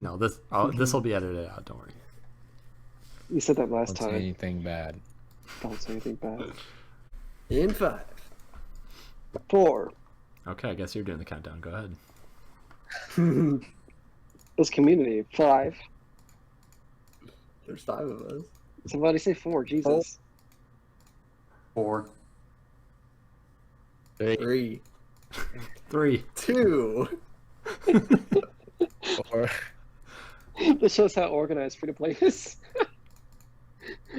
No, this will be edited out. Don't worry. You said that last Don't time. say anything bad. Don't say anything bad. In 5, 4. Okay, I guess you're doing the countdown. Go ahead. This community. 5. There's 5 of us. Somebody say 4. Jesus. 4. 3, 3. 2. Or This shows how organized free to play is.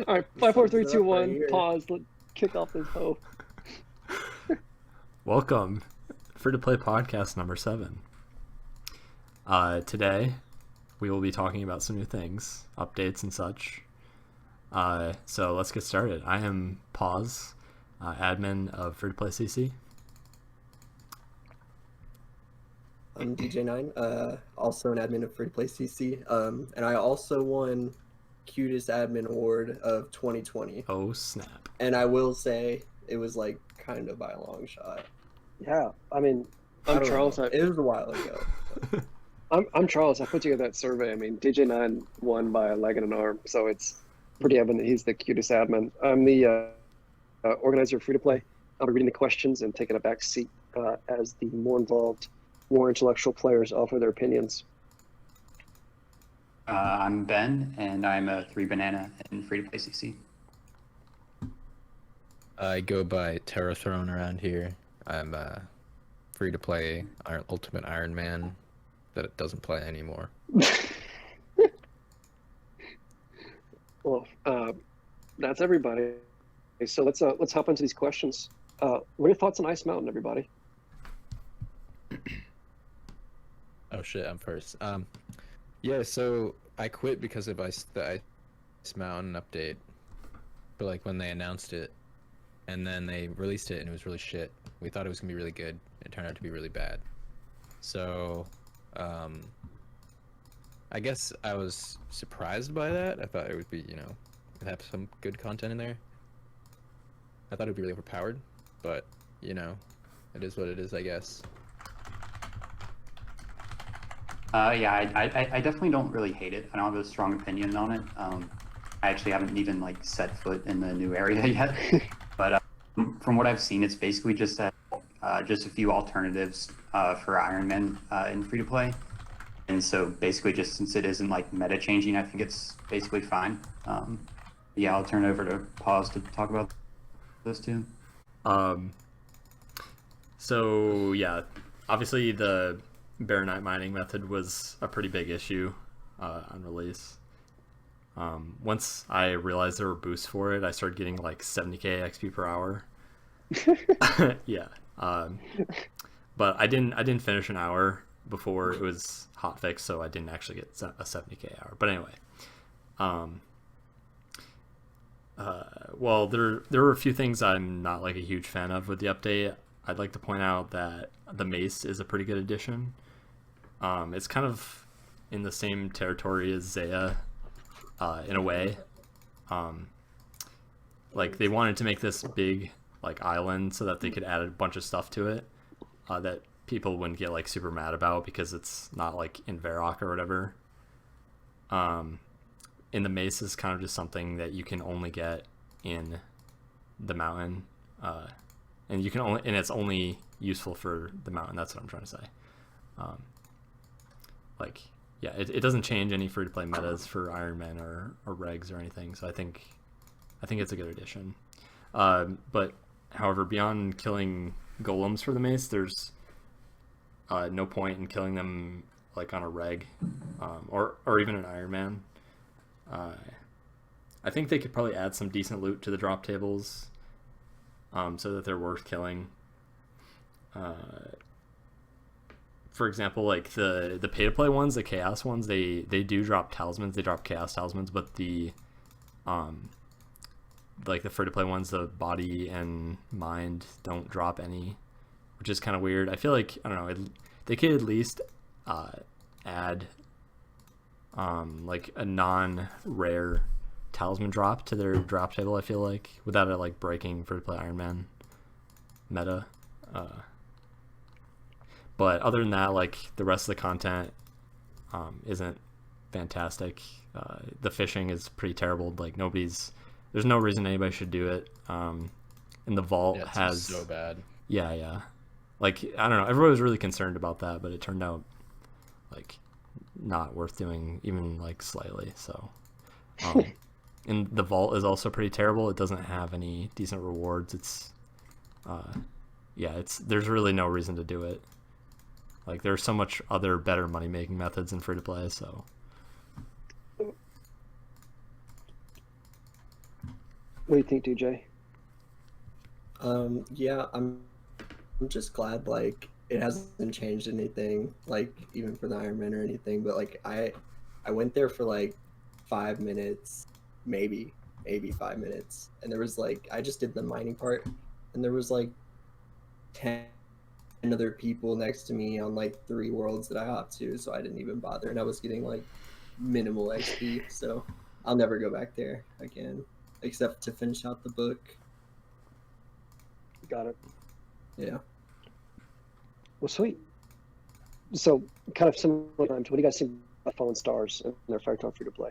All right, 5, 4, 3, 2, 1. Right here. Pause. Let's kick off this hoe. Welcome, FtP Podcast number 7. Today, we will be talking about some new things, updates and such. So let's get started. I am Pawz, admin of FtP CC. I'm DJ9, also an admin of Free to Play CC, and I also won Cutest Admin Award of 2020. Oh snap! And I will say it was like kind of by a long shot. Yeah, I mean, I I'm don't Charles. know. It was a while ago. I'm Charles. I put together that survey. I mean, DJ9 won by a leg and an arm, so it's pretty evident he's the cutest admin. I'm the organizer of free to play. I'll be reading the questions and taking a back seat as the more involved, more intellectual players offer their opinions. I'm Ben, and I'm a 3-banana in free-to-play CC. I go by Terrathrone around here. I'm free to play Ultimate Iron Man that it doesn't play anymore. Well, that's everybody. So let's hop into these questions. What are your thoughts on Ice Mountain, everybody? Oh shit, I'm first. Yeah, so I quit because of the Ice Mountain update. But like when they announced it, and then they released it, and it was really shit. We thought it was gonna be really good. It turned out to be really bad. So, I guess I was surprised by that. I thought it would be, have some good content in there. I thought it would be really overpowered, but it is what it is, I guess. Yeah, I definitely don't really hate it. I don't have a strong opinion on it. I actually haven't even set foot in the new area yet. But from what I've seen, it's basically just a few alternatives for Iron Man in free to play. And so basically, just since it isn't meta changing, I think it's basically fine. Yeah, I'll turn it over to Pawz to talk about those two. So yeah, obviously the Baronite mining method was a pretty big issue on release. Once I realized there were boosts for it, I started getting 70k XP per hour. Yeah. But I didn't finish an hour before it was hotfixed, so I didn't actually get a 70k hour. But anyway, well, there were a few things I'm not a huge fan of with the update. I'd like to point out that the mace is a pretty good addition. It's kind of in the same territory as Zaya, in a way. They wanted to make this big island so that they could add a bunch of stuff to it that people wouldn't get super mad about because it's not in Varrock or whatever. In the mace is kind of just something that you can only get in the mountain, and it's only useful for the mountain. That's what I'm trying to say. Yeah, it doesn't change any free to play metas for Iron Man or regs or anything. So I think it's a good addition. But however, beyond killing golems for the mace, there's no point in killing them on a reg, or even an Iron Man. I think they could probably add some decent loot to the drop tables, so that they're worth killing. For example, the pay to play ones, the chaos ones, they do drop talismans. They drop chaos talismans, but the the free to play ones, the body and mind don't drop any, which is kind of weird. I feel I don't know, they could at least add a non-rare talisman drop to their drop table. I feel without it breaking free to play Iron Man meta. But other than that, the rest of the content isn't fantastic. The fishing is pretty terrible. Like there's no reason anybody should do it. And the vault has so bad. Yeah. Like, I don't know. Everybody was really concerned about that, but it turned out like not worth doing even like slightly. So, and the vault is also pretty terrible. It doesn't have any decent rewards. There's really no reason to do it. Like, there's so much other better money making methods in free to play. So, what do you think, DJ? Yeah, I'm just glad like it hasn't changed anything, like even for the Iron Man or anything. But like I went there for like 5 minutes, maybe 5 minutes, and there was like I just did the mining part, and there was like 10 other people next to me on like 3 worlds that I hopped to, so I didn't even bother, and I was getting like minimal XP. So I'll never go back there again, except to finish out the book. Got it. Yeah. Well, sweet. So, kind of similar times, what do you guys think about Fallen Stars and their effect on free to play?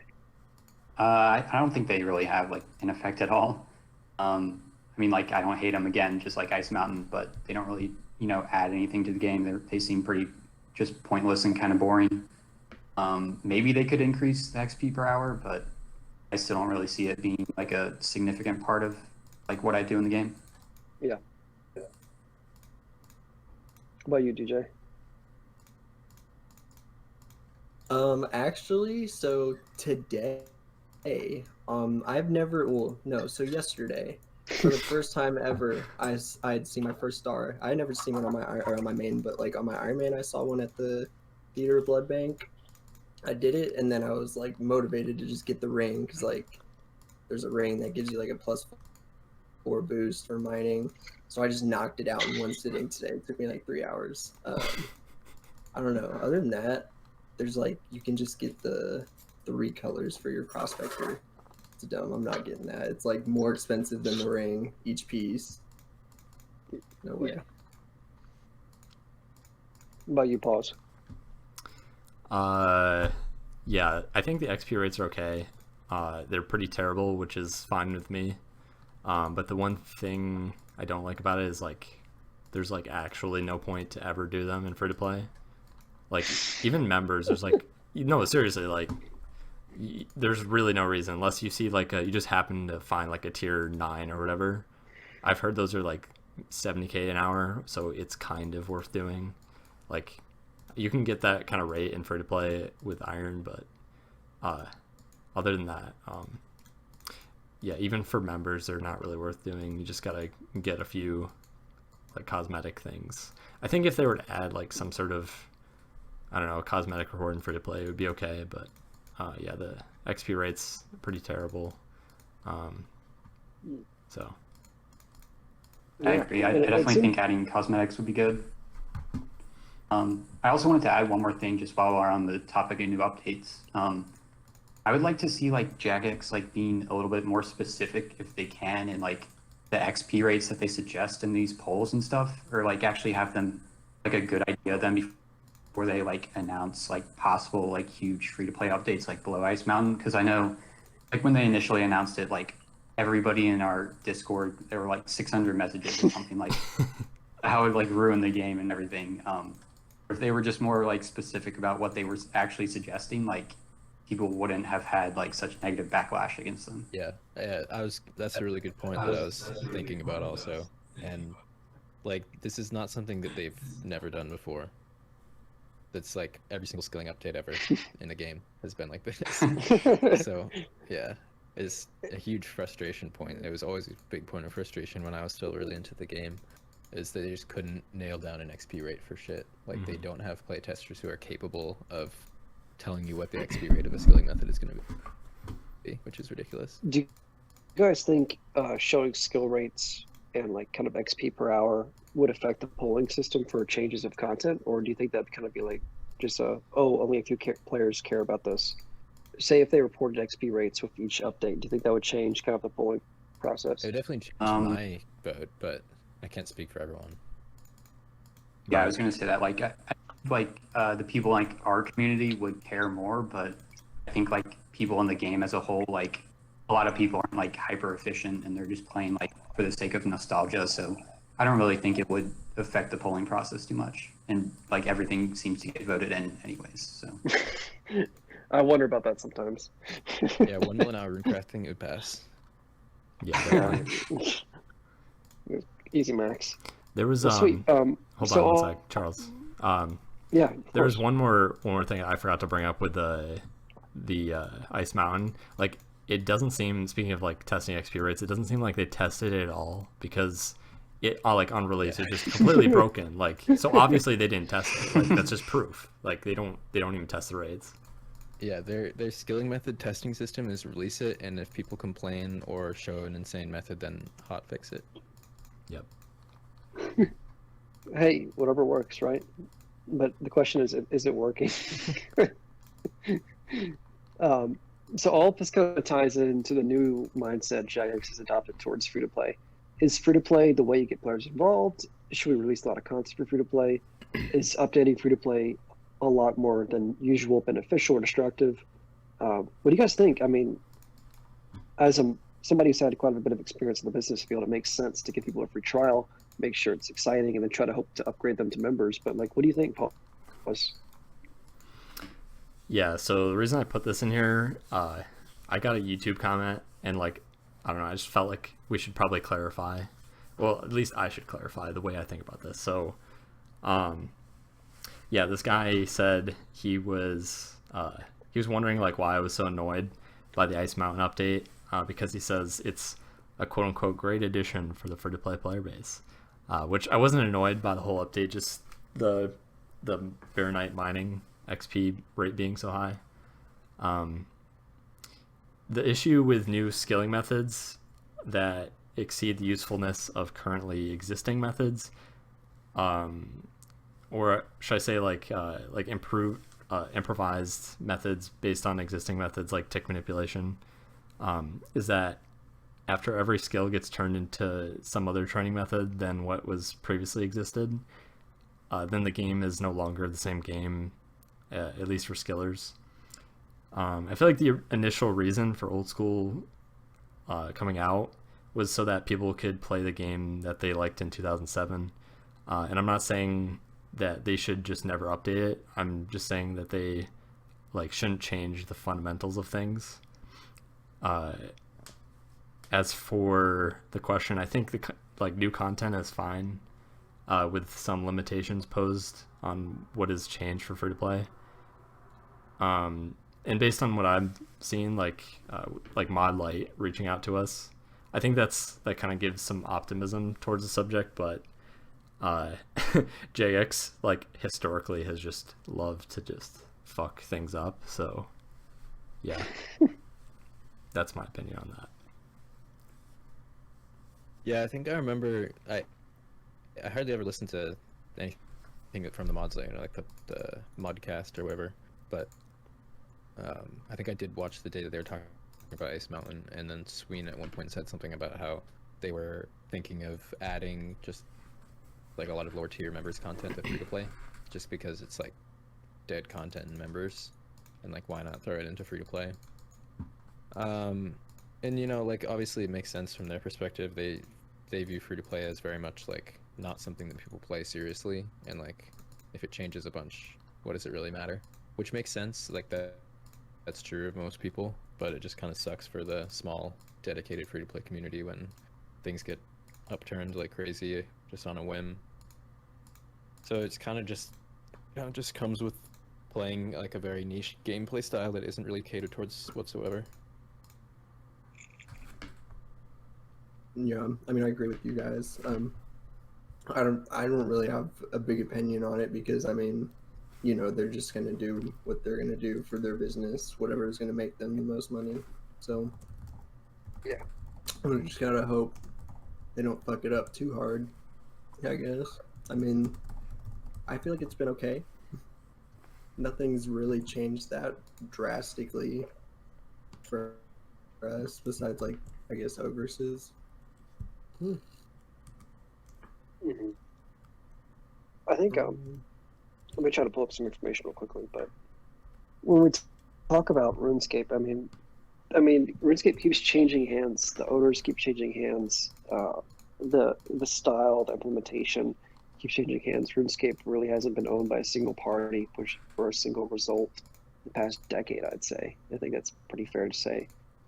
I don't think they really have like an effect at all. I mean, like, I don't hate them again, just like Ice Mountain, but they don't really, add anything to the game. They seem pretty just pointless and kind of boring. Maybe they could increase the XP per hour, but I still don't really see it being like a significant part of like what I do in the game. Yeah. What about you, DJ? Actually, so today, so yesterday, for the first time ever, I had seen my first star. I had never seen one on my main, but like on my Iron Man, I saw one at the Theater Blood Bank. I did it, and then I was like motivated to just get the ring, because like there's a ring that gives you like a +4 boost for mining. So I just knocked it out in one sitting today. It took me like 3 hours. I don't know. Other than that, there's like you can just get the 3 colors for your prospector. It's dumb. I'm not getting that. It's like more expensive than the ring each piece. No way. What about you, Pawz? Yeah, I think the XP rates are okay. They're pretty terrible, which is fine with me. But the one thing I don't like about it is like there's like actually no point to ever do them in free to play. Like even members, there's like seriously, like there's really no reason unless you see like you just happen to find like a tier 9 or whatever. I've heard those are like 70k an hour, so it's kind of worth doing. Like you can get that kind of rate in free to play with Iron, but other than that, yeah, even for members, they're not really worth doing. You just gotta get a few like cosmetic things. I think if they were to add like some sort of, I don't know, a cosmetic reward in free to play, it would be okay. But yeah, the XP rate's pretty terrible. So I agree. I definitely think adding cosmetics would be good. I also wanted to add one more thing just while we're on the topic of new updates. I would like to see like Jagex like being a little bit more specific if they can, and like the XP rates that they suggest in these polls and stuff, or like actually have them like a good idea then before they like announce like possible like huge free to play updates like below Ice Mountain. Because I know like when they initially announced it, like everybody in our Discord, there were like 600 messages or something like how it like ruined the game and everything. If they were just more like specific about what they were actually suggesting, like people wouldn't have had like such negative backlash against them. Yeah, that's a really good point that I was thinking about also. And like this is not something that they've never done before. That's like every single skilling update ever in the game has been like this. So yeah, it's a huge frustration point. It was always a big point of frustration when I was still really into the game, is that they just couldn't nail down an XP rate for shit. Like they don't have playtesters who are capable of telling you what the XP rate of a skilling method is going to be, which is ridiculous. Do you guys think showing skill rates and like kind of XP per hour would affect the polling system for changes of content, or do you think that'd kind of be like just only a few players care about this? Say if they reported XP rates with each update, do you think that would change kind of the polling process? It would definitely change my vote, but I can't speak for everyone. Yeah, I was going to say that. Like, the people like our community would care more, but think like people in the game as a whole, like a lot of people aren't like hyper efficient and they're just playing like for the sake of nostalgia. So I don't really think it would affect the polling process too much. And like everything seems to get voted in anyways. So I wonder about that sometimes. Yeah, 1 million hour runecrafting, it would pass. Yeah, Yeah. definitely. Easy max. There was Well, sweet. hold so on one all- sec, Charles. Yeah. There was course. one more thing I forgot to bring up with the Ice Mountain. Like, it doesn't seem, speaking of like testing XP rates, it doesn't seem like they tested it at all, because it like on release it just completely broken. Like, so obviously they didn't test it. Like, that's just proof. Like, they don't even test the raids. Yeah, their skilling method testing system is release it, and if people complain or show an insane method, then hotfix it. Yep. Hey, whatever works, right? But the question is it working? So all of this kind of ties into the new mindset Jagex has adopted towards free-to-play. Is free-to-play the way you get players involved? Should we release a lot of content for free-to-play? Is updating free-to-play a lot more than usual beneficial or destructive? What do you guys think? I mean, as somebody who's had quite a bit of experience in the business field, it makes sense to give people a free trial, make sure it's exciting, and then try to hope to upgrade them to members. But like, what do you think, Pawz? Yeah, so the reason I put this in here, I got a YouTube comment, and like, I don't know, I just felt like we should probably clarify. Well, at least I should clarify the way I think about this. So, yeah, this guy said he was wondering like why I was so annoyed by the Ice Mountain update, because he says it's a quote unquote great addition for the free-to-play player base, which I wasn't annoyed by the whole update, just the Baronite mining XP rate being so high. The issue with new skilling methods that exceed the usefulness of currently existing methods, or should I say like improvised methods based on existing methods like tick manipulation, is that after every skill gets turned into some other training method than what was previously existed, then the game is no longer the same game, at least for skillers. I feel like the initial reason for old school coming out was so that people could play the game that they liked in 2007. And I'm not saying that they should just never update it. I'm just saying that they like shouldn't change the fundamentals of things. As for the question, I think the like new content is fine, with some limitations posed on what is changed for free to play. And based on what I've seen, like Mod Light reaching out to us, I think that kind of gives some optimism towards the subject. But JX like historically has just loved to just fuck things up. So yeah, that's my opinion on that. Yeah, I think I remember I hardly ever listened to anything from the mods, like, you know, like the modcast or whatever, but I think I did watch the day that they were talking about Ice Mountain, and then Sween at one point said something about how they were thinking of adding just like a lot of lower tier members content to free to play, just because it's like dead content in members, and like why not throw it into free to play. And you know, like obviously it makes sense from their perspective. They view free to play as very much like not something that people play seriously, and like if it changes a bunch, what does it really matter? Which makes sense, like that's true of most people, but it just kind of sucks for the small dedicated free to play community when things get upturned like crazy just on a whim. So it's kind of just comes with playing like a very niche gameplay style that isn't really catered towards whatsoever. Yeah, I mean, I agree with you guys. I don't really have a big opinion on it, because I mean, you know, they're just gonna do what they're gonna do for their business, whatever is gonna make them the most money. So Yeah, we just gotta hope they don't fuck it up too hard, I guess. I mean, I feel like it's been okay. Nothing's really changed that drastically for us, besides like, I guess, overses. Mhm. I think let me try to pull up some information real quickly. But when we're talk about RuneScape, I mean, RuneScape keeps changing hands. The owners keep changing hands. The style, the implementation keeps changing hands. RuneScape really hasn't been owned by a single party, pushing for a single result the past decade, I'd say. I think that's pretty fair to say.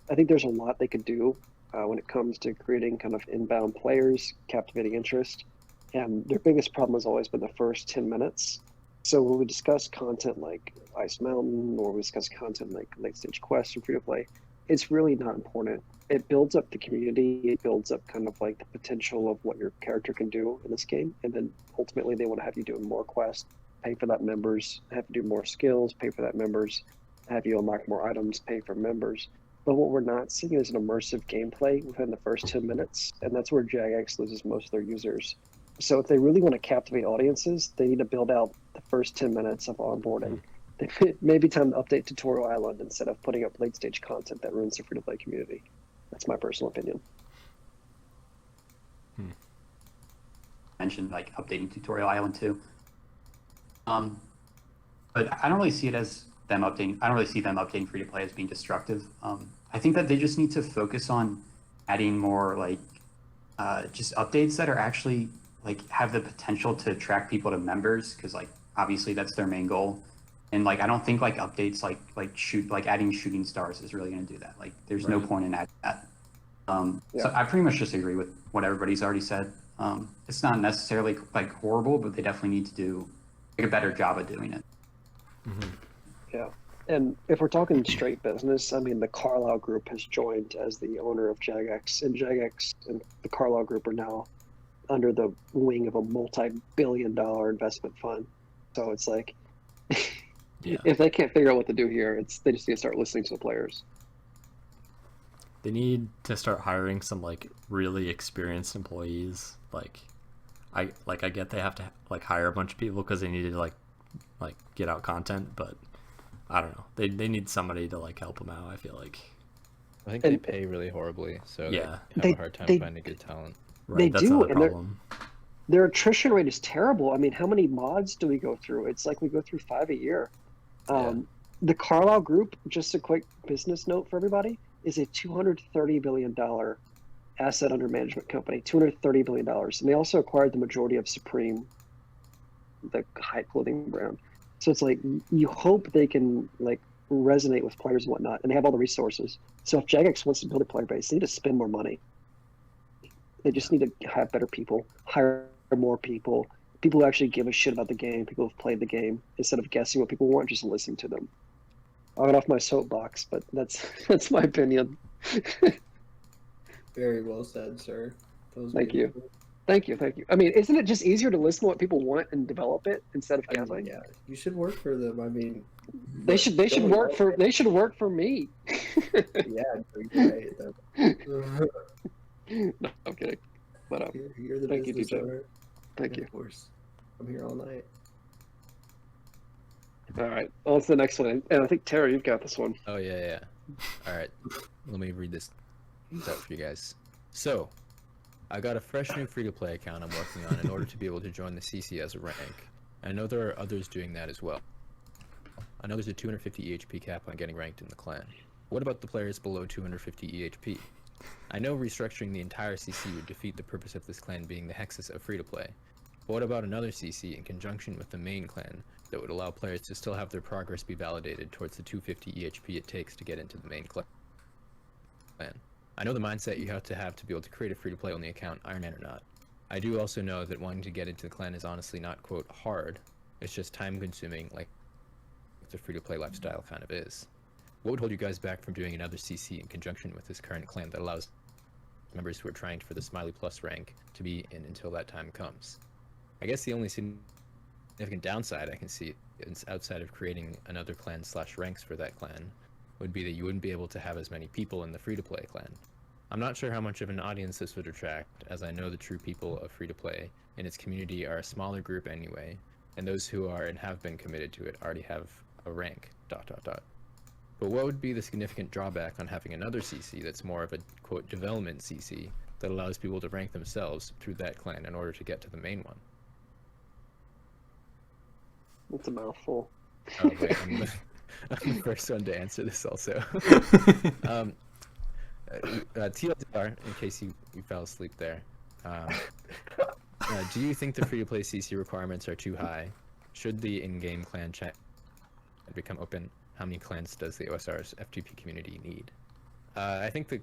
I think there's a lot they could do when it comes to creating kind of inbound players, captivating interest. And their biggest problem has always been the first 10 minutes. So when we discuss content like Ice Mountain or we discuss content like Late Stage Quest or free to play, it's really not important. It builds up the community. It builds up kind of like the potential of what your character can do in this game. And then ultimately they want to have you doing more quests, pay for that members, have to do more skills, pay for that members, have you unlock more items, pay for members. But what we're not seeing is an immersive gameplay within the first 10 minutes. And that's where Jagex loses most of their users. So if they really want to captivate audiences, they need to build out the first 10 minutes of onboarding. It may be time to update Tutorial Island instead of putting up late stage content that ruins the free to play community. That's my personal opinion. Mentioned like updating Tutorial Island too. But I don't really see it as them updating. I don't really see them updating free to play as being destructive. I think that they just need to focus on adding more like just updates that are actually like have the potential to attract people to members, because like obviously that's their main goal. And like I don't think like updates like adding shooting stars is really going to do that. Like there's no point in adding that. So I pretty much just agree with what everybody's already said. It's not necessarily like horrible, but they definitely need to do like, a better job of doing it. Mm-hmm. Yeah. And if we're talking straight business, I mean, the Carlyle Group has joined as the owner of Jagex, and Jagex and the Carlyle Group are now under the wing of a multi-billion-dollar investment fund. So it's like, if they can't figure out what to do here, they just need to start listening to the players. They need to start hiring some like really experienced employees. I get they have to like hire a bunch of people because they need to like get out content, but I don't know. They need somebody to like help them out. I feel like. I think they pay really horribly, so they have a hard time finding good talent. Right, that's do, another problem. Their attrition rate is terrible. I mean, how many mods do we go through? It's like we go through 5 a year. The Carlyle Group, just a quick business note for everybody, is a $230 billion asset under management company. $230 billion, and they also acquired the majority of Supreme, the high clothing brand. So it's like you hope they can like resonate with players and whatnot, and they have all the resources. So if Jagex wants to build a player base, they need to spend more money. They just need to have better people, hire more people who actually give a shit about the game, people who've played the game, instead of guessing what people want, just listen to them. I got off my soapbox, but that's my opinion. Very well said, sir. Thank you. I mean, isn't it just easier to listen to what people want and develop it instead of guessing? Yeah, you should work for them. I mean, they should work for me. Yeah, right. No, I'm kidding. But you're the thank you, business DJ. owner. Thank you. Of course, I'm here all night. All right, on to the next one, and I think Tara, you've got this one. Oh yeah. All right, let me read this out for you guys. So, I got a fresh new free-to-play account I'm working on in order to be able to join the CC as a rank. I know there are others doing that as well. I know there's a 250 EHP cap on getting ranked in the clan. What about the players below 250 EHP? I know restructuring the entire CC would defeat the purpose of this clan being the Hexus of free-to-play. But what about another CC in conjunction with the main clan that would allow players to still have their progress be validated towards the 250 EHP it takes to get into the main clan? I know the mindset you have to be able to create a free-to-play only account, Iron Man or not. I do also know that wanting to get into the clan is honestly not, quote, hard. It's just time-consuming, like the free-to-play lifestyle kind of is. What would hold you guys back from doing another CC in conjunction with this current clan that allows members who are trying for the Smiley Plus rank to be in until that time comes? I guess the only significant downside I can see outside of creating another clan/ranks for that clan would be that you wouldn't be able to have as many people in the free-to-play clan. I'm not sure how much of an audience this would attract, as I know the true people of free-to-play in its community are a smaller group anyway, and those who are and have been committed to it already have a rank, ... But what would be the significant drawback on having another CC that's more of a, quote, development CC that allows people to rank themselves through that clan in order to get to the main one? It's a mouthful. Oh, wait, I'm the first one to answer this also. TLDR, in case you fell asleep there. Do you think the free-to-play CC requirements are too high? Should the in-game clan chat become open? How many clans does the OSRS FtP community need? I think the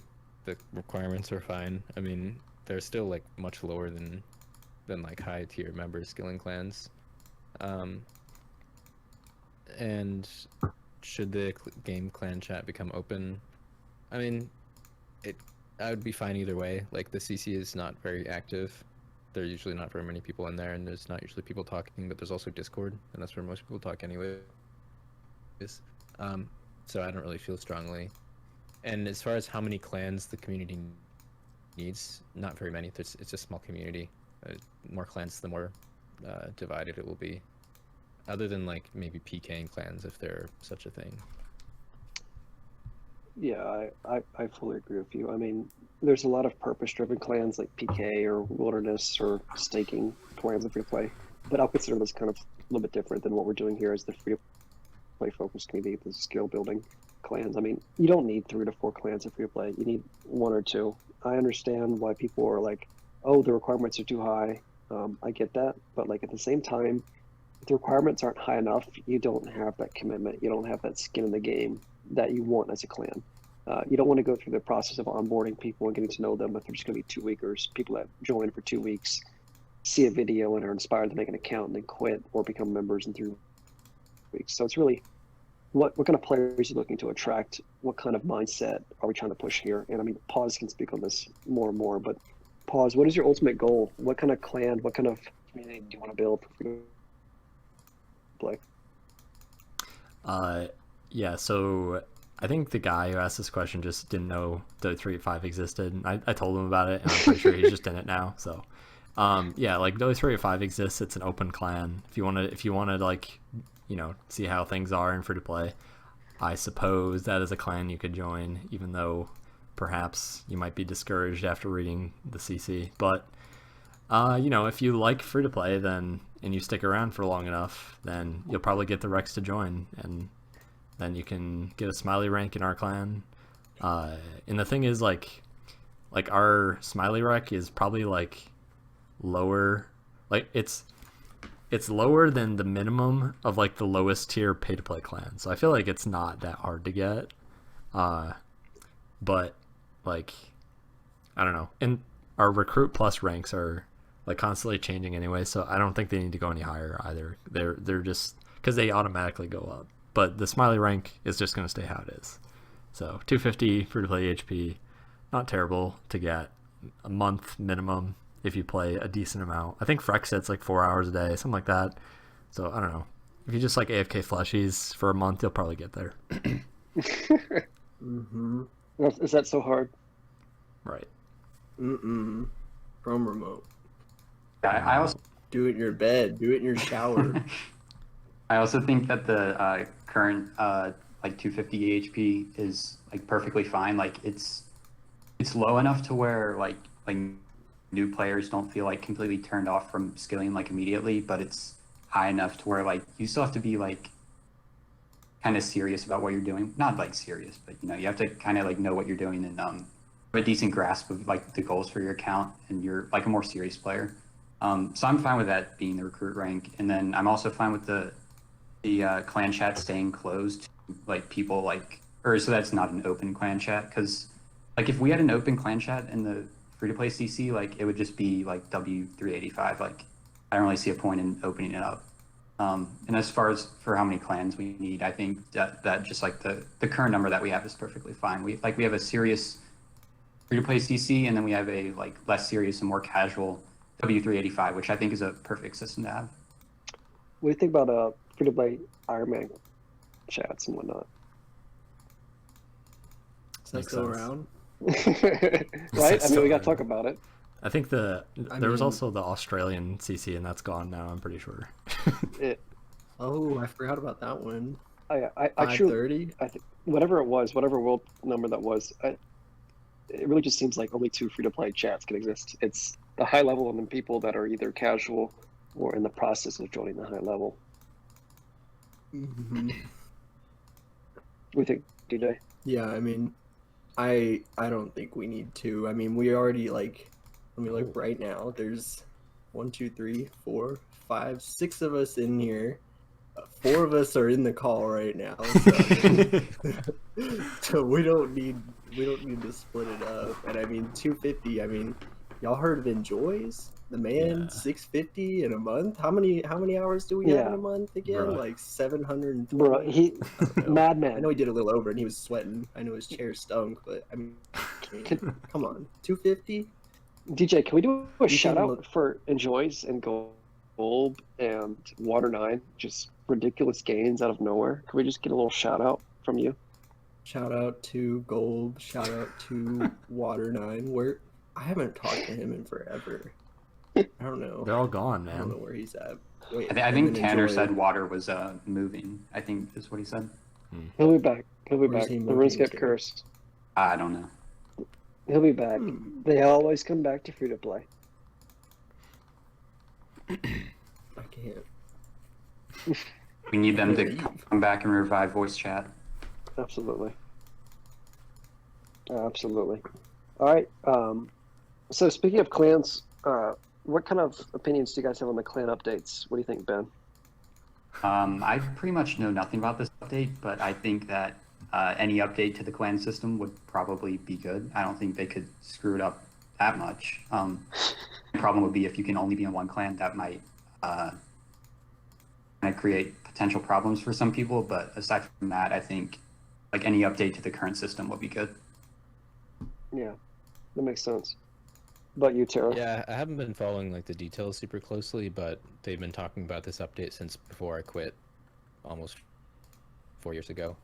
requirements are fine. I mean, they're still like much lower than like high-tier members skilling clans. And should the game clan chat become open? I mean, I would be fine either way. Like, the CC is not very active. There's usually not very many people in there, and there's not usually people talking, but there's also Discord, and that's where most people talk anyway. So I don't really feel strongly. And as far as how many clans the community needs, not very many. It's a small community. More clans, the more divided it will be. Other than like maybe PKing clans, if they're such a thing. Yeah, I fully agree with you. I mean, there's a lot of purpose-driven clans like PK or Wilderness or staking clans in free-to-play, but I'll consider this kind of a little bit different than what we're doing here as the free-to-play focused community, the skill-building clans. I mean, you don't need 3 to 4 clans in free-to-play. You need 1 or 2. I understand why people are like, oh, the requirements are too high. I get that, but like at the same time, if the requirements aren't high enough, you don't have that commitment. You don't have that skin in the game that you want as a clan. You don't want to go through the process of onboarding people and getting to know them if they're just going to be 2 weekers. People that join for 2 weeks, see a video and are inspired to make an account and then quit or become members in 3 weeks. So it's really what kind of players are you looking to attract? What kind of mindset are we trying to push here? And I mean, Pawz can speak on this more and more, but Pawz, what is your ultimate goal? What kind of clan, what kind of community do you want to build for play? Yeah, so I think the guy who asked this question just didn't know Do385 existed. And I told him about it, and I'm pretty sure he's just in it now. So, yeah, like Do385 exists. It's an open clan. If you want to like, you know, see how things are in free to play, I suppose that is a clan you could join, even though perhaps you might be discouraged after reading the CC. But you know, if you like free to play, then and you stick around for long enough, then you'll probably get the Rex to join, and then you can get a smiley rank in our clan. And the thing is, like our smiley rank is probably like lower, like it's lower than the minimum of like the lowest tier pay to play clan. So I feel like it's not that hard to get. But like, I don't know. And our recruit plus ranks are like constantly changing anyway, so I don't think they need to go any higher either. They're just because they automatically go up. But the smiley rank is just going to stay how it is. So 250 free to play HP, not terrible to get. A month minimum if you play a decent amount. I think Freck said it's like 4 hours a day, something like that. So I don't know. If you just like AFK fleshies for a month, you'll probably get there. Mm-hmm. Is that so hard? Right. Mm-mm. From remote. I also Do it in your bed. Do it in your shower. I also think that the current like 250 HP is like perfectly fine. Like it's low enough to where like new players don't feel like completely turned off from skilling like immediately, but it's high enough to where like you still have to be like kind of serious about what you're doing. Not like serious, but you know, you have to kind of like know what you're doing and have a decent grasp of like the goals for your account, and you're like a more serious player. So I'm fine with that being the recruit rank, and then I'm also fine with the clan chat staying closed to like people like, or so that's not an open clan chat, because like if we had an open clan chat in the free to play CC, like it would just be like W385. Like I don't really see a point in opening it up. And as far as for how many clans we need, I think that just like the current number that we have is perfectly fine. We have a serious free to play CC, and then we have a like less serious and more casual W385, which I think is a perfect system to have. What do you think about free to play Iron Man chats and whatnot? Does that Makes go sense. around? Right? I mean, we got to talk about it. I think there was mean- also the Australian CC, and that's gone now, I'm pretty sure. Oh, I forgot about that one. I truly, 530. I think whatever it was, whatever world number that was, it really just seems like only 2 free-to-play chats can exist. It's the high level and then people that are either casual or in the process of joining the high level. Mm-hmm. What do you think, DJ? Yeah, I mean, I don't think we need to. I mean, we already like. Let me look right now. There's 1, 2, 3, 4, 5, 6 of us in here. 4 of us are in the call right now. So we don't need to split it up. And I mean, 250. I mean, y'all heard of Enjoys? The man, Yeah. 650 in a month. How many hours do we have in Yeah. a month again? Bruh. Like 720. Bro, he I don't know. I madman. know he did a little over and he was sweating. I know his chair stunk, but I mean, come on, 250. DJ, can we do a You shout can out look- for Enjoys and Gold and Water 9? Just ridiculous gains out of nowhere. Can we just get a little shout out from you? Shout out to Gold. Shout out to Water 9. Where I haven't talked to him in forever. I don't know. They're all gone, I don't know man. where he's at. Wait, I and think then Tanner Enjoy. said water was moving. I think is what he said. He'll be back. He'll be Where's back. he The moving RuneScape to? curse. I don't know. He'll be back. Hmm. They always come back to free to play. I can't. We need them to Leave. come back and revive voice chat. Absolutely. Absolutely. All right. So speaking of clans, what kind of opinions do you guys have on the clan updates? What do you think, Ben? I pretty much know nothing about this update, but I think that any update to the clan system would probably be good. I don't think they could screw it up that much. The problem would be if you can only be in one clan, that might kind of create potential problems for some people. But aside from that, I think like any update to the current system would be good. Yeah, that makes sense. About you, Tara? Yeah, I haven't been following like the details super closely, but they've been talking about this update since before I quit, almost 4 years ago,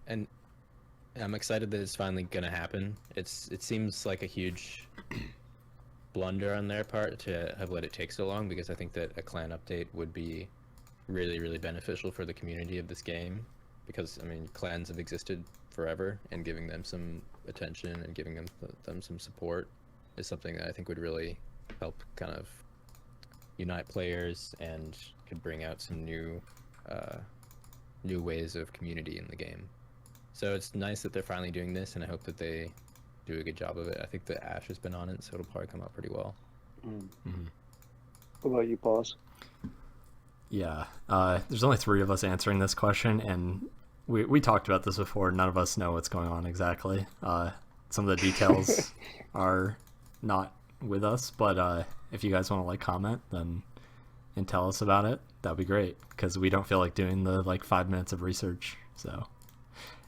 and I'm excited that it's finally gonna happen. It seems like a huge blunder on their part to have let it take so long, because I think that a clan update would be really, really beneficial for the community of this game, because I mean clans have existed forever, and giving them some attention and giving them some support is something that I think would really help kind of unite players and could bring out some new ways of community in the game. So it's nice that they're finally doing this, and I hope that they do a good job of it. I think that Ash has been on it, so it'll probably come out pretty well. What about you, Pawz? Yeah, there's only 3 of us answering this question, and we talked about this before. None of us know what's going on exactly. Some of the details are not with us, but if you guys want to like comment then and tell us about it, that'd be great, because we don't feel like doing the like 5 minutes of research. So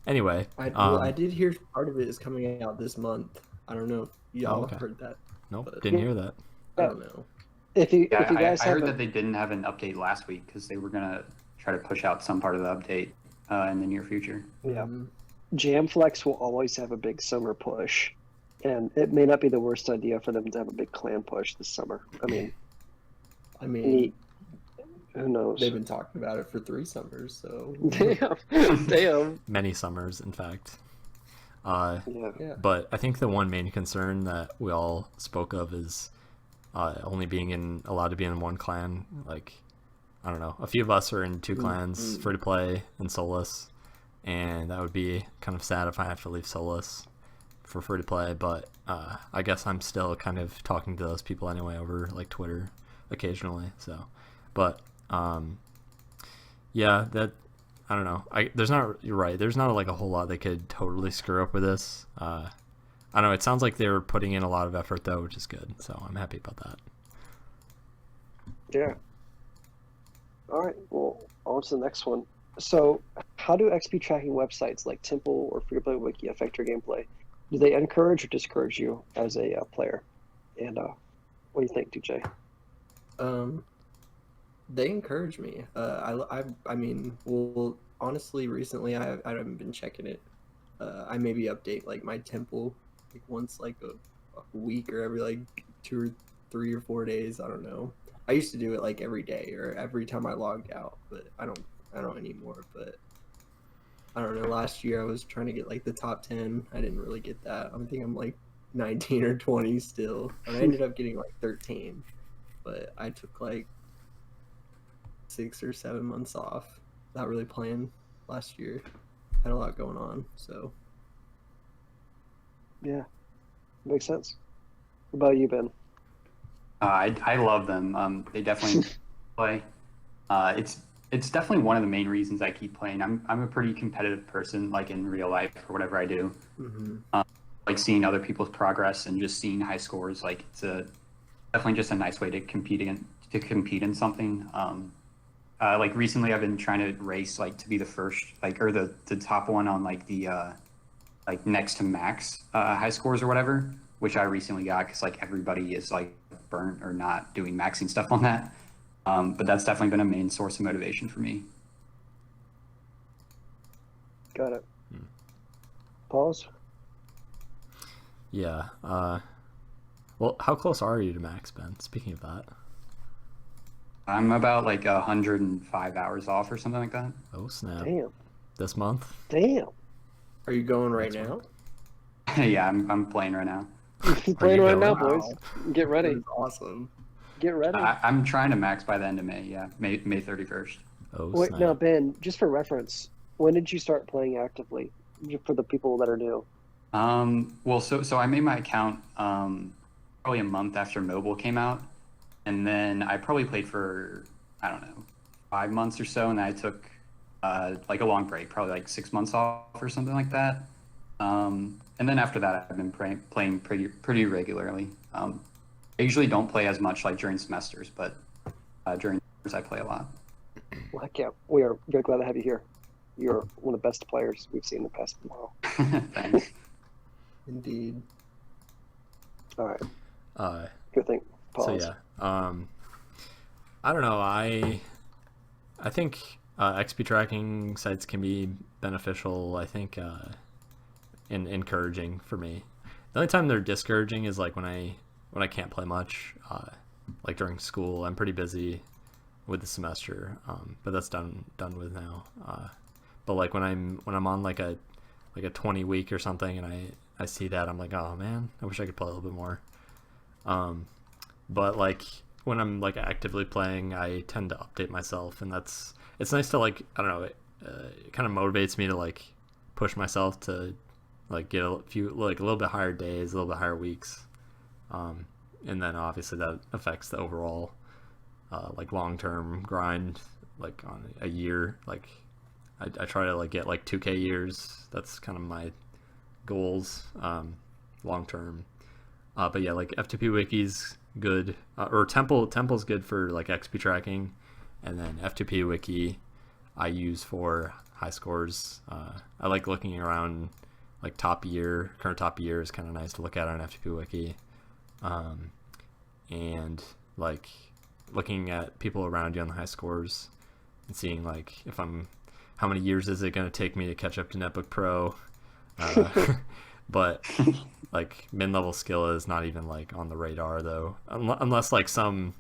anyway, I did hear part of it is coming out this month. I don't know if y'all okay. heard that. nope, but- didn't hear that. I don't know. If you Yeah, if you guys I have heard a- that they didn't have an update last week because they were gonna try to push out some part of the update in the near future. yeah, Mhm. Jamflex will always have a big summer push, and it may not be the worst idea for them to have a big clan push this summer. I mean, I mean, neat. Who knows? they've been talking about it for 3 summers, so Damn. Many summers, in fact. Yeah. yeah. But I think the one main concern that we all spoke of is only being allowed to be in one clan. Like, I don't know, a few of us are in 2 clans, free to play and Solus, and that would be kind of sad if I have to leave Solus for free to play. But I guess I'm still kind of talking to those people anyway over like Twitter occasionally. So, but yeah, that I don't know. You're right. There's not like a whole lot they could totally screw up with this. I don't know. It sounds like they're putting in a lot of effort though, which is good. So I'm happy about that. Yeah. All right. Well, on to the next one. So, how do XP tracking websites like Temple or Free to Play Wiki affect your gameplay? Do they encourage or discourage you as a player? And what do you think, DJ? They encourage me. I mean, well, honestly, recently I haven't been checking it. I maybe update like my Temple like once like a week or every like 2 or 3 or 4 days. I don't know. I used to do it like every day or every time I logged out, but I don't anymore. But I don't know. Last year I was trying to get like the top 10. I didn't really get that. I think I'm like 19 or 20 still, and I ended up getting like 13. But I took like 6 or 7 months off, not really playing last year. had a lot going on. So Yeah, makes sense. What about you, Ben? I love them. They definitely play. It's definitely one of the main reasons I keep playing. I'm a pretty competitive person, like in real life or whatever I do. Like seeing other people's progress and just seeing high scores. Like it's definitely just a nice way to compete in something. Like recently, I've been trying to race like to be the first, like or the top one on like the like next to max high scores or whatever, which I recently got because like everybody is like burnt or not doing maxing stuff on that. But that's definitely been a main source of motivation for me. Got it. Pawz? Yeah. Well, how close are you to max, Ben? Speaking of that. I'm about like 105 hours off or something like that. Oh snap! Damn. This month. Damn. are you going right That's now? Yeah, I'm playing right now. Playing you right now, going? boys. Get ready. That's awesome. Get ready. I'm trying to max by the end of May. Yeah, May 31st. Oh Wait, snap! now, Ben, just for reference, when did you start playing actively? For the people that are new. Well, so I made my account probably a month after mobile came out, and then I probably played for I don't know 5 months or so, and then I took like a long break, probably like 6 months off or something like that. And then after that, I've been playing pretty regularly. I usually don't play as much like during semesters, but during years I play a lot. Well, heck yeah. We are very glad to have you here. You're one of the best players we've seen in the past while. Thanks. Indeed. All right. Good thing. So Pause. yeah. I don't know. I think XP tracking sites can be beneficial. I think and encouraging for me. The only time they're discouraging is like when I can't play much. Like during school, I'm pretty busy with the semester, but that's done with now. But like when I'm on like a 20 week or something, and I see that, I'm like, oh man, I wish I could play a little bit more. But like when I'm like actively playing, I tend to update myself, and it's nice to like, I don't know, it kind of motivates me to like push myself to like get a little bit higher days, a little bit higher weeks, and then obviously that affects the overall like long-term grind, like on a year. Like I try to like get like 2K years. That's kind of my goals long term. But yeah, like FtP Wiki's good, or Temple's good for like XP tracking, and then FtP Wiki I use for high scores. I like looking around like current top year is kind of nice to look at on FtP Wiki, and like looking at people around you on the high scores and seeing like how many years is it going to take me to catch up to Netbook Pro. But like mid-level skill is not even like on the radar though, unless like some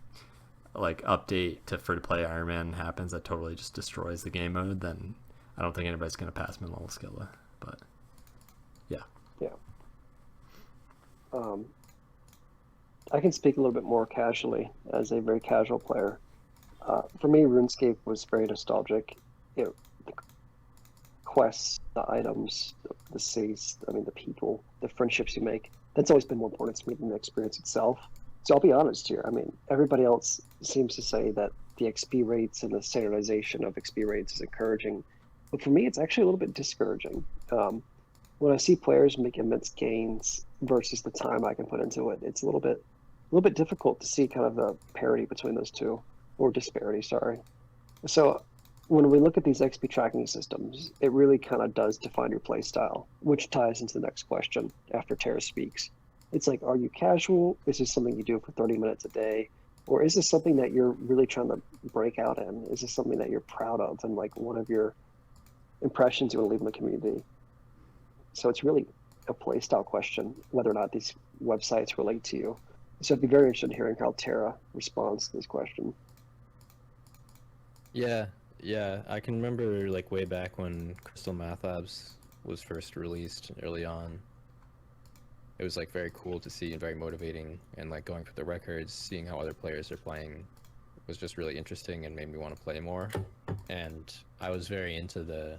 like update to free-to-play Iron Man happens that totally just destroys the game mode. Then I don't think anybody's going to pass mid-level skill. But yeah. I can speak a little bit more casually as a very casual player. For me, RuneScape was very nostalgic. The quests, the items, the cities, the people, the friendships you make, that's always been more important to me than the experience itself. So I'll be honest here. Everybody else seems to say that the XP rates and the standardization of XP rates is encouraging. But for me, it's actually a little bit discouraging. When I see players make immense gains versus the time I can put into it, it's a little bit difficult to see kind of the parity between those two, or disparity, sorry. So when we look at these XP tracking systems, it really kind of does define your play style, which ties into the next question after Terra speaks. It's like, are you casual? Is this something you do for 30 minutes a day? Or is this something that you're really trying to break out in? Is this something that you're proud of and like one of your impressions you want to leave in the community? So it's really a play style question, whether or not these websites relate to you. So I'd be very interested in hearing how Terra responds to this question. Yeah, I can remember like way back when Crystal Math Labs was first released early on. It was like very cool to see and very motivating, and like going for the records, seeing how other players are playing was just really interesting and made me want to play more. And I was very into the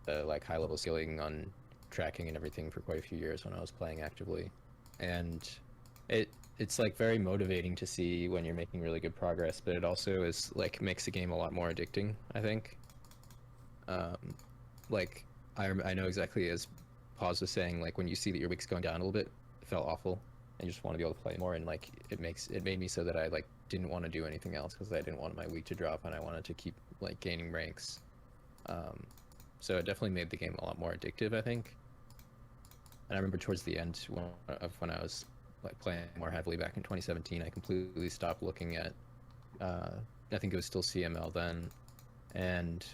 like high level skilling on tracking and everything for quite a few years when I was playing actively, and it's like very motivating to see when you're making really good progress, but it also is like makes the game a lot more addicting, I think. Like I know exactly as Pawz was saying, like when you see that your week's going down a little bit, it felt awful, and you just want to be able to play more, and like it made me so that I like didn't want to do anything else because I didn't want my week to drop, and I wanted to keep like gaining ranks. So it definitely made the game a lot more addictive, I think. And I remember towards the end when I was like playing more heavily back in 2017, I completely stopped looking at. I think it was still CML then, and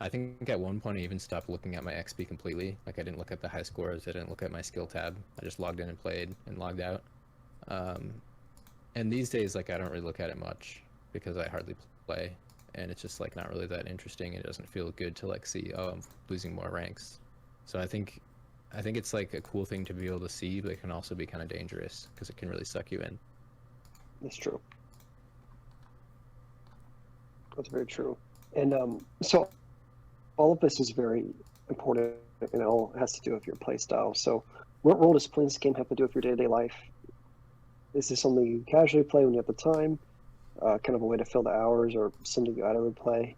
I think at one point I even stopped looking at my XP completely. Like I didn't look at the high scores, I didn't look at my skill tab. I just logged in and played and logged out. And these days, like I don't really look at it much because I hardly play, and it's just like not really that interesting. It doesn't feel good to like see, oh, I'm losing more ranks. So I think it's like a cool thing to be able to see, but it can also be kind of dangerous because it can really suck you in. That's true. That's very true. And so all of this is very important, and it all has to do with your play style. So what role does playing this game have to do with your day-to-day life? Is this something you casually play when you have the time, kind of a way to fill the hours, or something you actively play?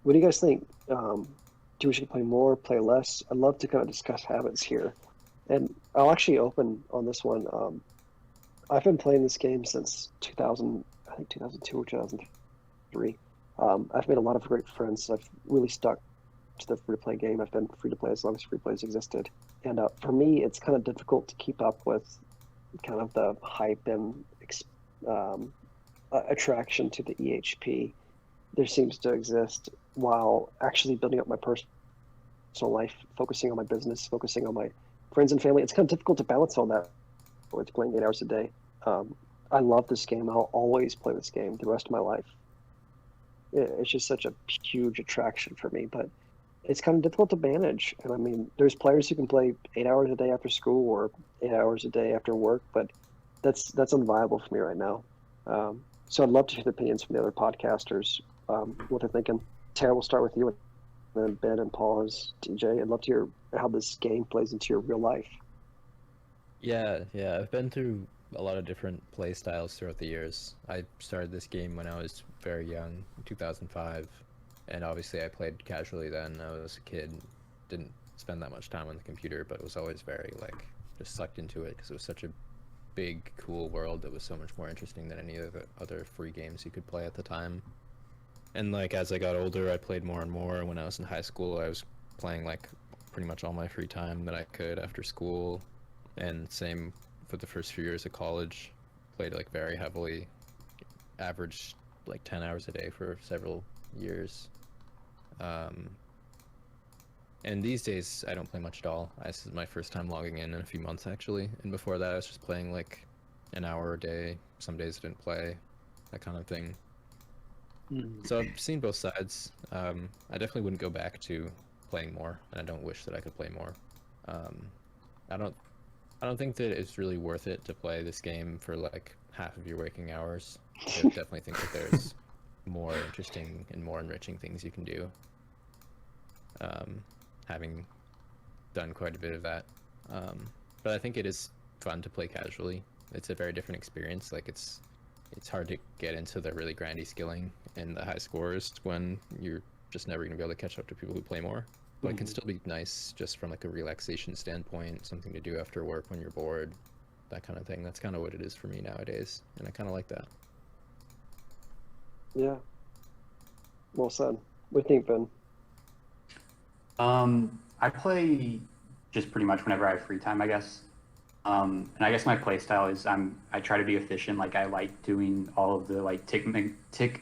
What do you guys think? Do we should play more, play less? I'd love to kind of discuss habits here. And I'll actually open on this one. I've been playing this game since 2000, I think 2002 or 2003. I've made a lot of great friends. I've really stuck to the free-to-play game. I've been free-to-play as long as free-to-play has existed. And for me, it's kind of difficult to keep up with kind of the hype and attraction to the EHP there seems to exist while actually building up my personal life, focusing on my business, focusing on my friends and family. It's kind of difficult to balance all that with playing 8 hours a day. I love this game. I'll always play this game the rest of my life. It's just such a huge attraction for me, but it's kind of difficult to manage. And I mean, there's players who can play 8 hours a day after school or 8 hours a day after work, but that's unviable for me right now. So I'd love to hear the opinions from the other podcasters, what they're thinking. Tara, we'll start with you, and then Ben and Pawz, DJ. I'd love to hear how this game plays into your real life. Yeah, I've been through a lot of different play styles throughout the years. I started this game when I was very young, in 2005, and obviously I played casually then. I was a kid, didn't spend that much time on the computer, but was always very like just sucked into it because it was such a big, cool world that was so much more interesting than any of the other free games you could play at the time. And like as I got older, I played more and more. When I was in high school, I was playing like pretty much all my free time that I could after school, and same for the first few years of college. Played like very heavily, averaged like 10 hours a day for several years. And these days I don't play much at all. This is my first time logging in a few months actually, and before that I was just playing like an hour a day. Some days I didn't play, that kind of thing. So I've seen both sides. I definitely wouldn't go back to playing more, and I don't wish that I could play more. I don't think that it's really worth it to play this game for like half of your waking hours. I definitely think that there's more interesting and more enriching things you can do. Having done quite a bit of that. But I think it is fun to play casually. It's a very different experience. Like it's hard to get into the really grindy skilling and the high scores when you're just never going to be able to catch up to people who play more. But it can still be nice just from like a relaxation standpoint, something to do after work when you're bored, that kind of thing. That's kind of what it is for me nowadays, and I kind of like that. Yeah. Well said. What do you think, Ben? I play just pretty much whenever I have free time, I guess. And I guess my play style is I try to be efficient. Like I like doing all of the like tick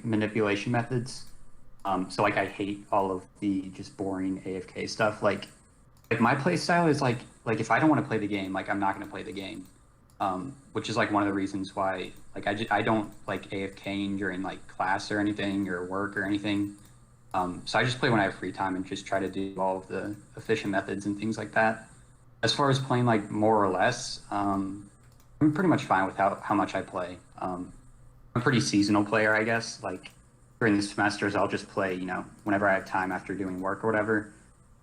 manipulation methods. So like I hate all of the just boring AFK stuff. Like my play style is like if I don't want to play the game, like I'm not going to play the game. Which is like one of the reasons why like I don't like AFKing during like class or anything or work or anything. So I just play when I have free time and just try to do all of the efficient methods and things like that. As far as playing like more or less, I'm pretty much fine with how much I play. I'm a pretty seasonal player, I guess. Like during the semesters, I'll just play, whenever I have time after doing work or whatever.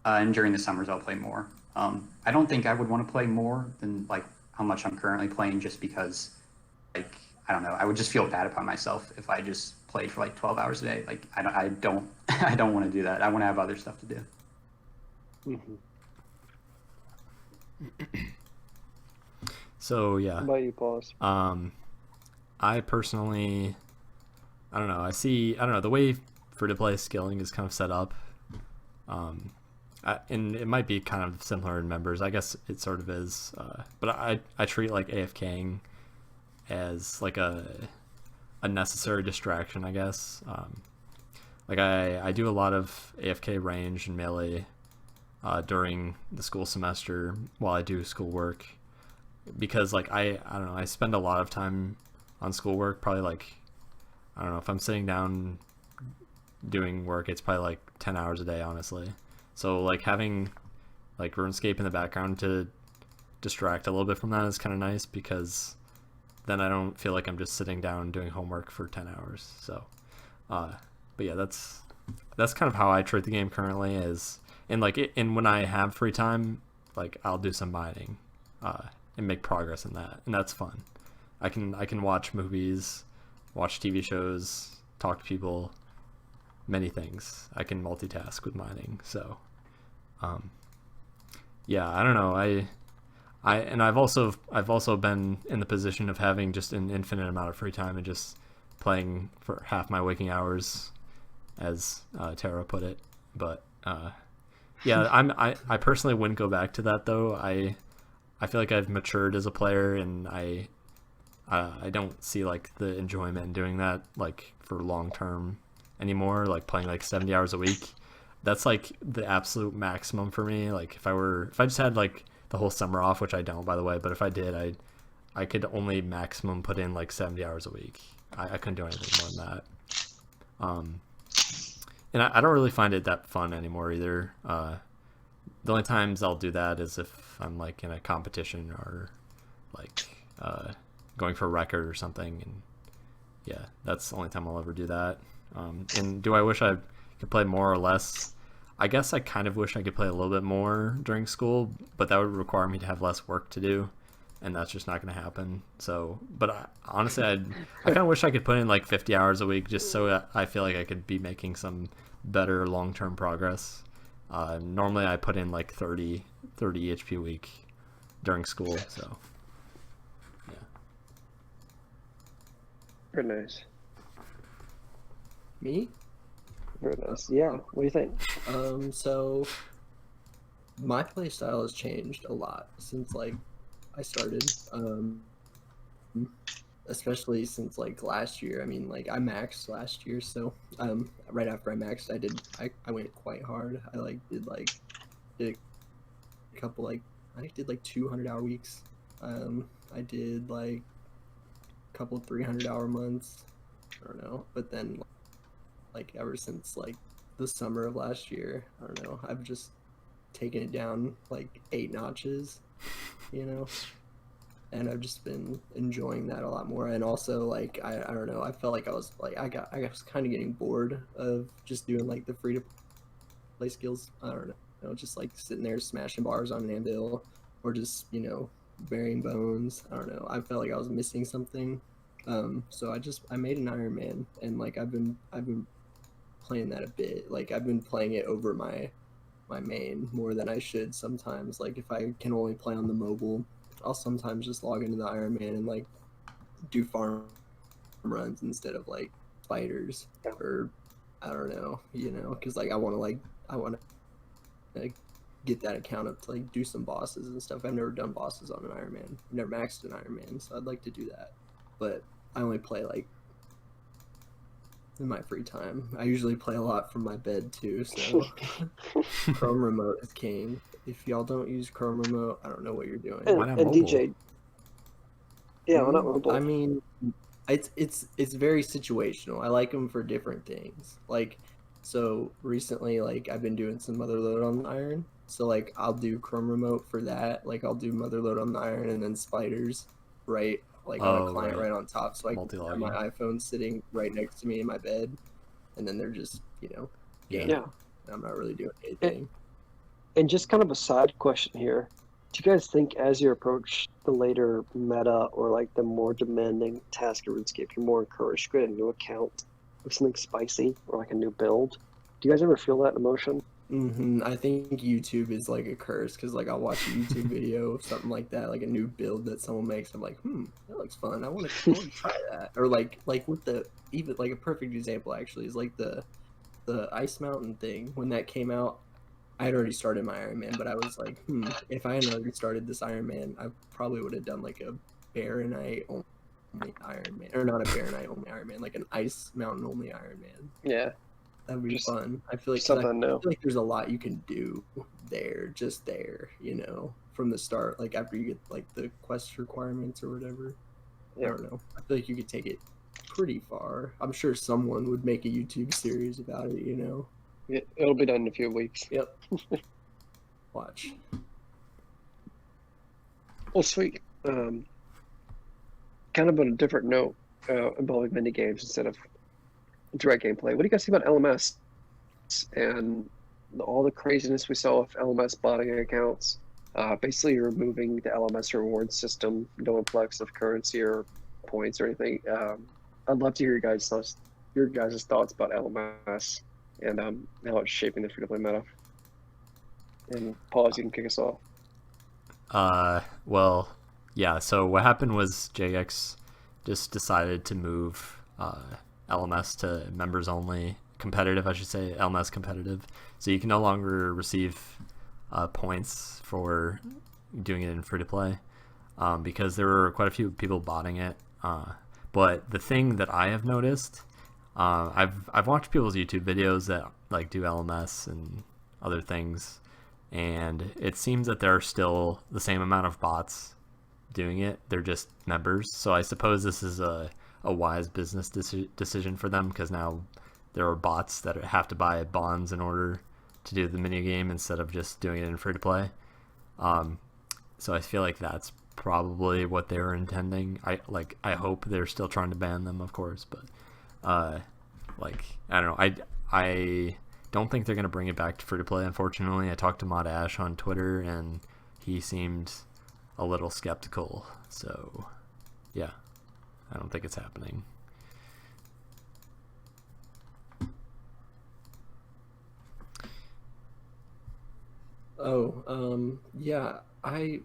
And during the summers, I'll play more. I don't think I would want to play more than like how much I'm currently playing, just because, like, I don't know, I would just feel bad about myself if I just played for like 12 hours a day. Like, I don't I don't want to do that. I want to have other stuff to do. Mm-hmm. So yeah. How about you, Pawz? I personally, I don't know. I don't know, the way free-to-play skilling is kind of set up. And it might be kind of similar in members. I guess it sort of is. But I treat like AFKing as like a necessary distraction, I guess. Like I do a lot of AFK range and melee during the school semester while I do schoolwork, because like I don't know, I spend a lot of time on schoolwork, probably like, I don't know, if I'm sitting down doing work, it's probably like 10 hours a day, honestly. So like having like RuneScape in the background to distract a little bit from that is kind of nice, because then I don't feel like I'm just sitting down doing homework for 10 hours. So but yeah, that's kind of how I treat the game currently, is, and like and when I have free time, like I'll do some mining and make progress in that, and that's fun. I can watch movies, watch TV shows, talk to people, many things. I can multitask with mining. So yeah, I don't know. I've also been in the position of having just an infinite amount of free time and just playing for half my waking hours, as Tara put it. But yeah, I personally wouldn't go back to that, though. I feel like I've matured as a player, and I don't see like the enjoyment in doing that like for long term anymore. Like playing like 70 hours a week, that's like the absolute maximum for me. Like if I just had like the whole summer off, which I don't, by the way, but if I did, I could only maximum put in like 70 hours a week. I couldn't do anything more than that. And I don't really find it that fun anymore either. The only times I'll do that is if I'm like in a competition or like going for a record or something, and yeah, that's the only time I'll ever do that. And do I wish I could play more or less? I guess I kind of wish I could play a little bit more during school, but that would require me to have less work to do, and that's just not going to happen. So, but honestly, I kind of wish I could put in like 50 hours a week, just so I feel like I could be making some better long-term progress. Normally I put in like 30 HP a week during school, so yeah. Very nice. Me? Very nice. Yeah. What do you think? So my play style has changed a lot since like I started. Especially since like last year. I mean, like I maxed last year, so right after I maxed, I went quite hard. I like did a couple like I did like 200-hour weeks. I did like a couple 300-hour months. I don't know, but then like ever since like the summer of last year, I don't know, I've just taken it down like 8 notches, you know. And I've just been enjoying that a lot more. And also, like, I don't know, I felt like I was kind of getting bored of just doing like the free to play skills. I don't know, just like sitting there smashing bars on an anvil, or just, you know, burying bones. I don't know, I felt like I was missing something. So I made an Iron Man, and like I've been playing that a bit. Like I've been playing it over my main more than I should sometimes. Like if I can only play on the mobile, I'll sometimes just log into the Iron Man and like do farm runs instead of like spiders, or I don't know, you know, because like I want to get that account up to like do some bosses and stuff. I've never done bosses on an Iron Man. I've never maxed an Iron Man, so I'd like to do that. But I only play like in my free time. I usually play a lot from my bed too, so Chrome Remote is king. If y'all don't use Chrome Remote, I don't know what you're doing. And DJ. Yeah, why not mobile? I mean, it's very situational. I like them for different things. Like, so recently, like I've been doing some Motherload on the Iron. So like I'll do Chrome Remote for that. Like I'll do Motherload on the Iron and then spiders, right? Like on a client right on top. So I can have my iPhone sitting right next to me in my bed, and then they're just, you know, gaming. Yeah. I'm not really doing anything. And just kind of a side question here. Do you guys think as you approach the later meta or like the more demanding task of RuneScape, you're more encouraged to create a new account with something spicy or like a new build? Do you guys ever feel that emotion? I think YouTube is like a curse because like I'll watch a YouTube video of something like that, like a new build that someone makes. I'm like, that looks fun. I want to try that. Or like with the even like a perfect example actually is like the Ice Mountain thing when that came out. I had already started my Iron Man, but I was like, if I had already started this Iron Man, I probably would have done like a Baronite only Iron Man, or not a Baronite only Iron Man, like an Ice Mountain only Iron Man. Yeah. That'd be fun. I feel like something new. I feel like there's a lot you can do there, from the start. Like after you get like the quest requirements or whatever. Yeah. I don't know. I feel like you could take it pretty far. I'm sure someone would make a YouTube series about it. It'll be done in a few weeks. Yep. Watch. Well, sweet. Kind of on a different note, involving mini games instead of direct gameplay. What do you guys think about LMS and all the craziness we saw with LMS botting accounts? Basically, removing the LMS reward system, no influx of currency or points or anything. I'd love to hear your guys' thoughts about LMS and how it's shaping the free-to-play meta. And Pawz, you can kick us off. Well, yeah. So what happened was Jagex just decided to move LMS to members only, competitive, I should say, LMS competitive. So you can no longer receive points for doing it in free to play because there were quite a few people botting it. But the thing that I have noticed, I've watched people's YouTube videos that like do LMS and other things, and it seems that there are still the same amount of bots doing it. They're just members. So I suppose this is a wise business decision for them because now there are bots that have to buy bonds in order to do the mini game instead of just doing it in free to play. So I feel like that's probably what they were intending. I hope they're still trying to ban them, of course, but I don't know. I don't think they're gonna bring it back to free to play. Unfortunately, I talked to Mod Ash on Twitter and he seemed a little skeptical. So yeah, I don't think it's happening. Yeah, I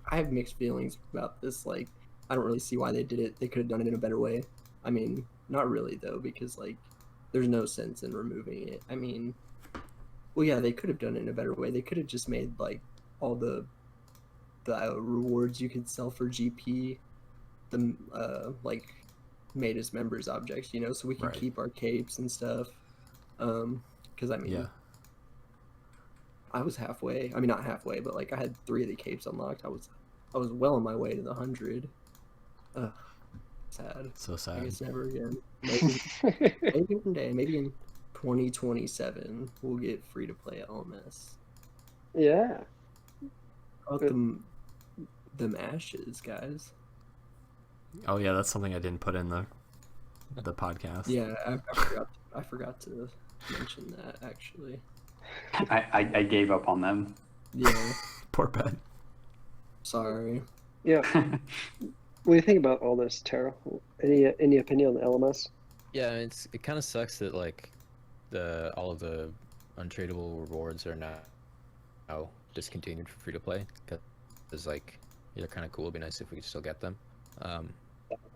have mixed feelings about this. Like, I don't really see why they did it. They could have done it in a better way. I mean, not really though, because like, there's no sense in removing it. I mean, well, yeah, they could have done it in a better way. They could have just made like all the rewards you could sell for GP, like made as members objects, so we can keep our capes and stuff. Because I mean, yeah. I was halfway. I mean, not halfway, but like I had 3 of the capes unlocked. I was well on my way to the 100. Ugh, sad. So sad. I guess never again. Maybe one day. Maybe in 2027 we'll get free to play LMS. Yeah. About them ashes, guys. Oh yeah, that's something I didn't put in the podcast. Yeah, I forgot to mention that actually. I gave up on them. Yeah. Poor Ben. Sorry. Yeah. What do you think about all this, Terra? Any opinion on the LMS? Yeah, it kind of sucks that like all of the untradeable rewards are now discontinued for free to play because like they're kind of cool. It'd be nice if we could still get them.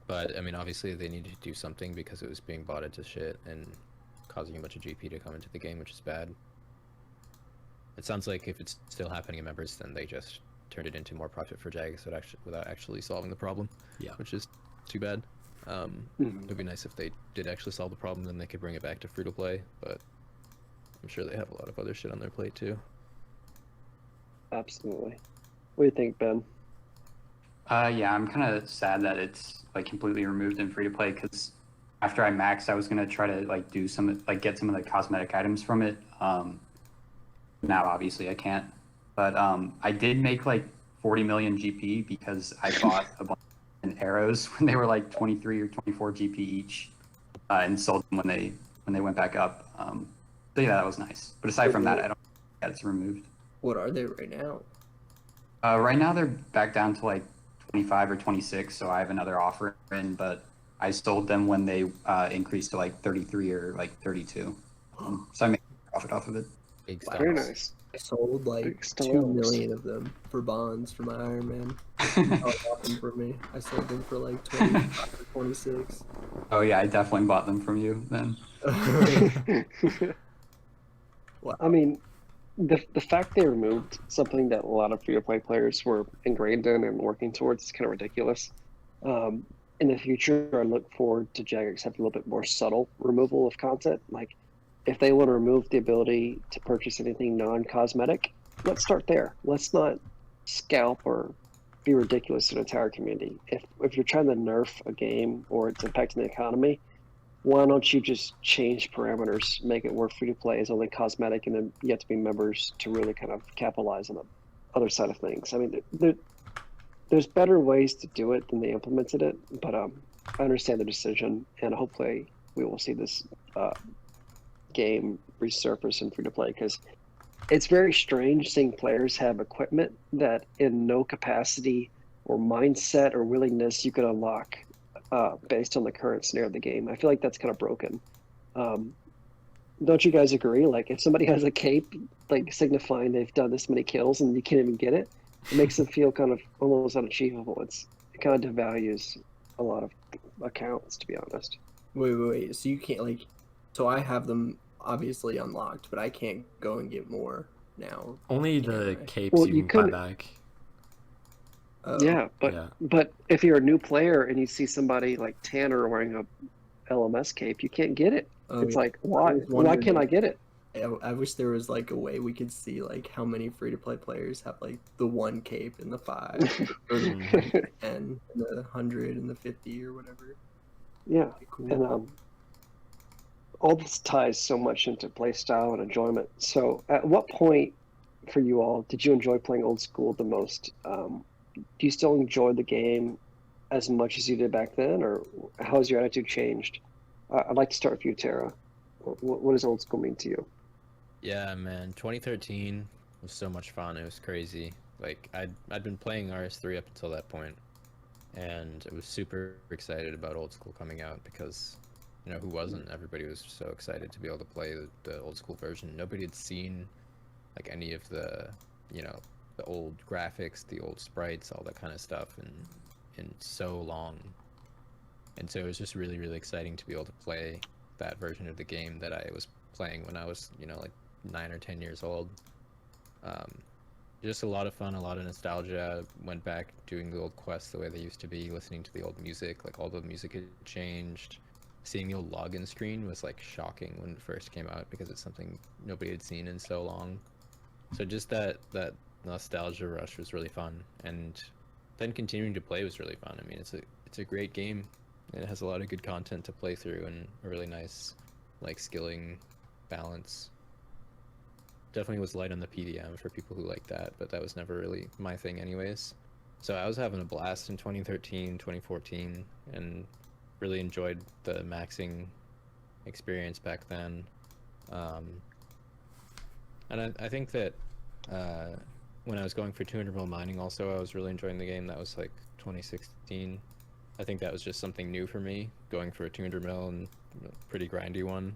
But I mean, obviously they needed to do something because it was being botted to shit and causing a bunch of GP to come into the game, which is bad. It sounds like if it's still happening in members, then they just turned it into more profit for Jagex without actually solving the problem. Yeah, which is too bad. It'd be nice if they did actually solve the problem, then they could bring it back to free to play. But I'm sure they have a lot of other shit on their plate too. Absolutely. What do you think, Ben? Yeah, I'm kind of sad that it's like completely removed in free to play because after I maxed, I was gonna try to like get some of the cosmetic items from it. Now obviously I can't, but I did make like 40 million GP because I bought a bunch of arrows when they were like 23 or 24 GP each, and sold them when they went back up. So yeah, that was nice. But aside from that, I don't it's removed. What are they right now? Right now they're back down to like 25 or 26, so I have another offer in, but I sold them when they increased to like 33 or like 32. So I made profit off of it. Big Very stocks. nice. I sold like Big 2 stocks. million of them for bonds for my Iron Man. Bought them for me. I sold them for like 25 or 26. Oh yeah, I definitely bought them from you then. Wow. I mean, the fact they removed something that a lot of free-to-play players were ingrained in and working towards is kind of ridiculous. In the future, I look forward to Jagex having a little bit more subtle removal of content. Like, if they want to remove the ability to purchase anything non-cosmetic, let's start there. Let's not scalp or be ridiculous to the entire community. If you're trying to nerf a game or it's impacting the economy, why don't you just change parameters, make it work free to play as only cosmetic, and then you have to be members to really kind of capitalize on the other side of things. I mean, there's better ways to do it than they implemented it, but I understand the decision, and hopefully we will see this game resurface in free to play, because it's very strange seeing players have equipment that in no capacity or mindset or willingness you can unlock based on the current scenario of the game. I feel like that's kind of broken. Don't you guys agree? Like, if somebody has a cape, like signifying they've done this many kills and you can't even get it, it makes them feel kind of almost unachievable. It kind of devalues a lot of accounts, to be honest. Wait. So you can't like. So I have them obviously unlocked, but I can't go and get more now. Only can the I? capes Well, you you can buy could- back. Yeah, Yeah. but if you're a new player and you see somebody like Tanner wearing a LMS cape, you can't get it. It's yeah. like, why was wondering can't I get it? I wish there was like a way we could see like how many free to play players have like the 1 cape and the 5 or the 10 and the 100 and the 50 or whatever. Yeah, That'd be cool. and all this ties so much into play style and enjoyment. So at what point for you all did you enjoy playing old school the most? Do you still enjoy the game as much as you did back then, or how has your attitude changed? I'd like to start with you, Tara. What does old school mean to you? Yeah, man. 2013 was so much fun. It was crazy. Like, I'd been playing RS3 up until that point, and I was super excited about old school coming out because, you know, who wasn't? Everybody was so excited to be able to play the old school version. Nobody had seen like any of the, you know, the old graphics, the old sprites, all that kind of stuff in so long. And so it was just really, really exciting to be able to play that version of the game that I was playing when I was, you know, like 9 or 10 years old. Just a lot of fun, a lot of nostalgia. Went back doing the old quests the way they used to be, listening to the old music, like all the music had changed. Seeing the old login screen was like shocking when it first came out because it's something nobody had seen in so long. So just that nostalgia rush was really fun, and then continuing to play was really fun. I mean, it's a great game. It has a lot of good content to play through and a really nice like skilling balance. Definitely was light on the PDM for people who like that, but that was never really my thing anyways. So I was having a blast in 2013, 2014, and really enjoyed the maxing experience back then. And I think that when I was going for 200 mil mining also, I was really enjoying the game. That was like 2016. I think that was just something new for me, going for a 200 mil and pretty grindy one.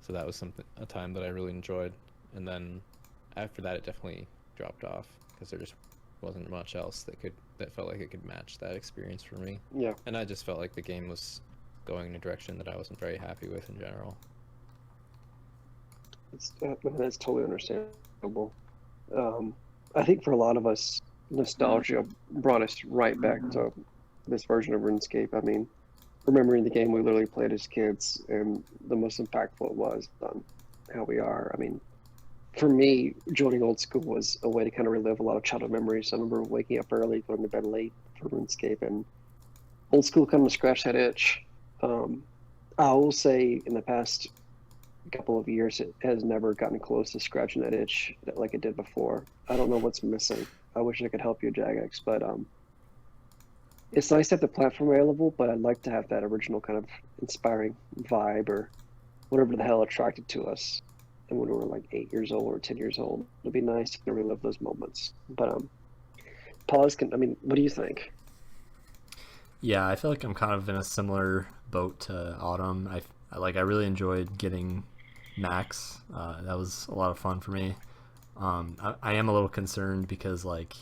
So that was a time that I really enjoyed. And then after that, it definitely dropped off because there just wasn't much else that felt like it could match that experience for me. Yeah. And I just felt like the game was going in a direction that I wasn't very happy with in general. That's totally understandable. I think for a lot of us, nostalgia brought us right back to this version of RuneScape. I mean, remembering the game we literally played as kids and the most impactful it was on how we are. I mean, for me, joining old school was a way to kind of relive a lot of childhood memories. I remember waking up early, going to bed late for RuneScape, and old school kind of scratched that itch. I will say in the past couple of years, it has never gotten close to scratching that itch like it did before. I don't know what's missing. I wish I could help you, Jagex, but it's nice to have the platform available, but I'd like to have that original kind of inspiring vibe or whatever the hell attracted to us. and when we were like 8 years old or 10 years old. It'd be nice to relive those moments. But Pawz, what do you think? Yeah, I feel like I'm kind of in a similar boat to Autumn. I really enjoyed getting Max. That was a lot of fun for me. I am a little concerned because, like,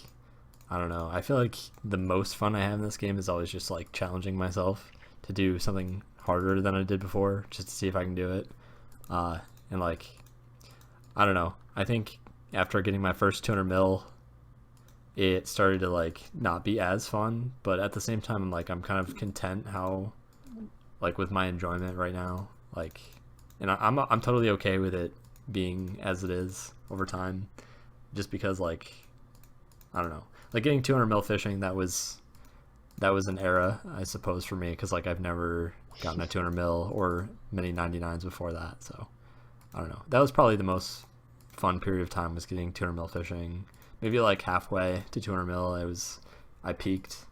I don't know. I feel like the most fun I have in this game is always just like challenging myself to do something harder than I did before, just to see if I can do it. And like, I don't know. I think after getting my first 200 mil, it started to like not be as fun. But at the same time, I'm kind of content how, like, with my enjoyment right now. Like, and I'm totally okay with it being as it is over time, just because, like, I don't know. Like, getting 200 mil fishing, that was an era, I suppose, for me, because like I've never gotten a 200 mil or many 99s before that. So I don't know. That was probably the most fun period of time, was getting 200 mil fishing. Maybe like halfway to 200 mil, I peaked,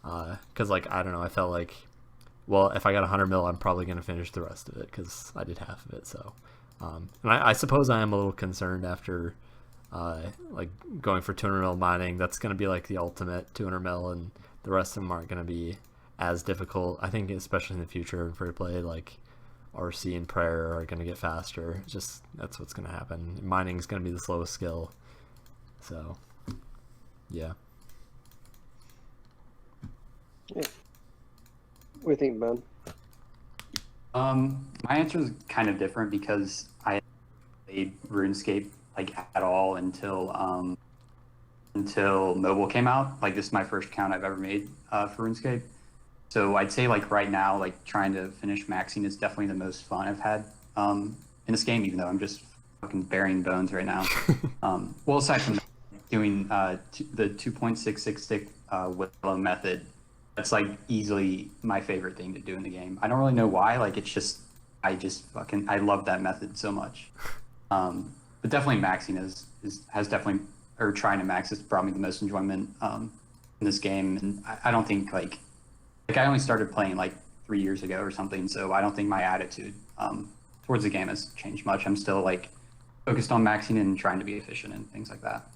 because like, I don't know, I felt like, well, if I got 100 mil, I'm probably gonna finish the rest of it because I did half of it. So, and I suppose I am a little concerned after. Like going for 200 mil mining, that's going to be like the ultimate 200 mil, and the rest of them aren't going to be as difficult. I think especially in the future in free to play, like RC and prayer are going to get faster. Just that's what's going to happen. Mining is going to be the slowest skill. So yeah. What do you think, Ben? My answer is kind of different because I played RuneScape like at all until mobile came out. Like, this is my first account I've ever made for RuneScape. So I'd say like right now, like trying to finish maxing is definitely the most fun I've had in this game, even though I'm just fucking burying bones right now. Well, aside from doing the 2.66 stick Willow method, that's like easily my favorite thing to do in the game. I don't really know why. Like, it's just I love that method so much. But definitely maxing has definitely, or trying to max has brought me the most enjoyment in this game. And I don't think like I only started playing like 3 years ago or something, so I don't think my attitude towards the game has changed much. I'm still like focused on maxing and trying to be efficient and things like that.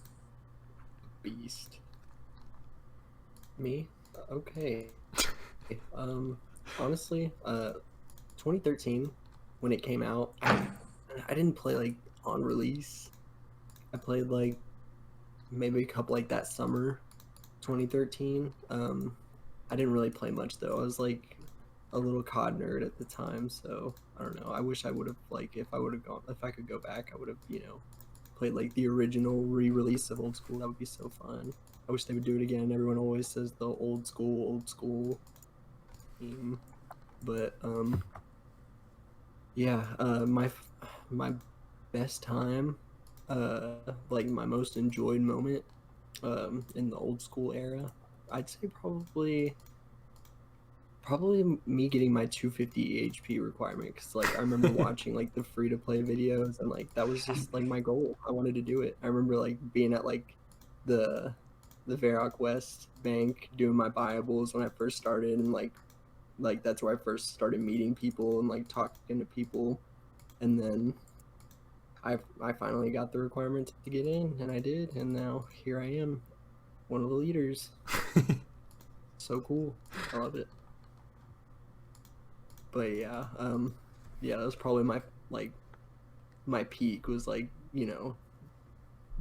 Beast. Me? Okay. Honestly, 2013 when it came out, I didn't play like on release. I played like maybe a couple like that summer 2013. I didn't really play much though. I was like a little COD nerd at the time, so I don't know. I wish I would have, like, if I could go back, I would have, played like the original re-release of Old School. That would be so fun. I wish they would do it again. Everyone always says the old school theme. But yeah, my best time, like my most enjoyed moment in the Old School era, I'd say probably me getting my 250 HP requirement, because like I remember watching like the free to play videos, and like that was just like my goal. I wanted to do it. I remember like being at like the Varrock West bank doing my buyables when I first started, and like that's where I first started meeting people and like talking to people, and then I finally got the requirement to get in, and I did, and now here I am, one of the leaders. So cool. I love it. But yeah, that was probably my peak, was like,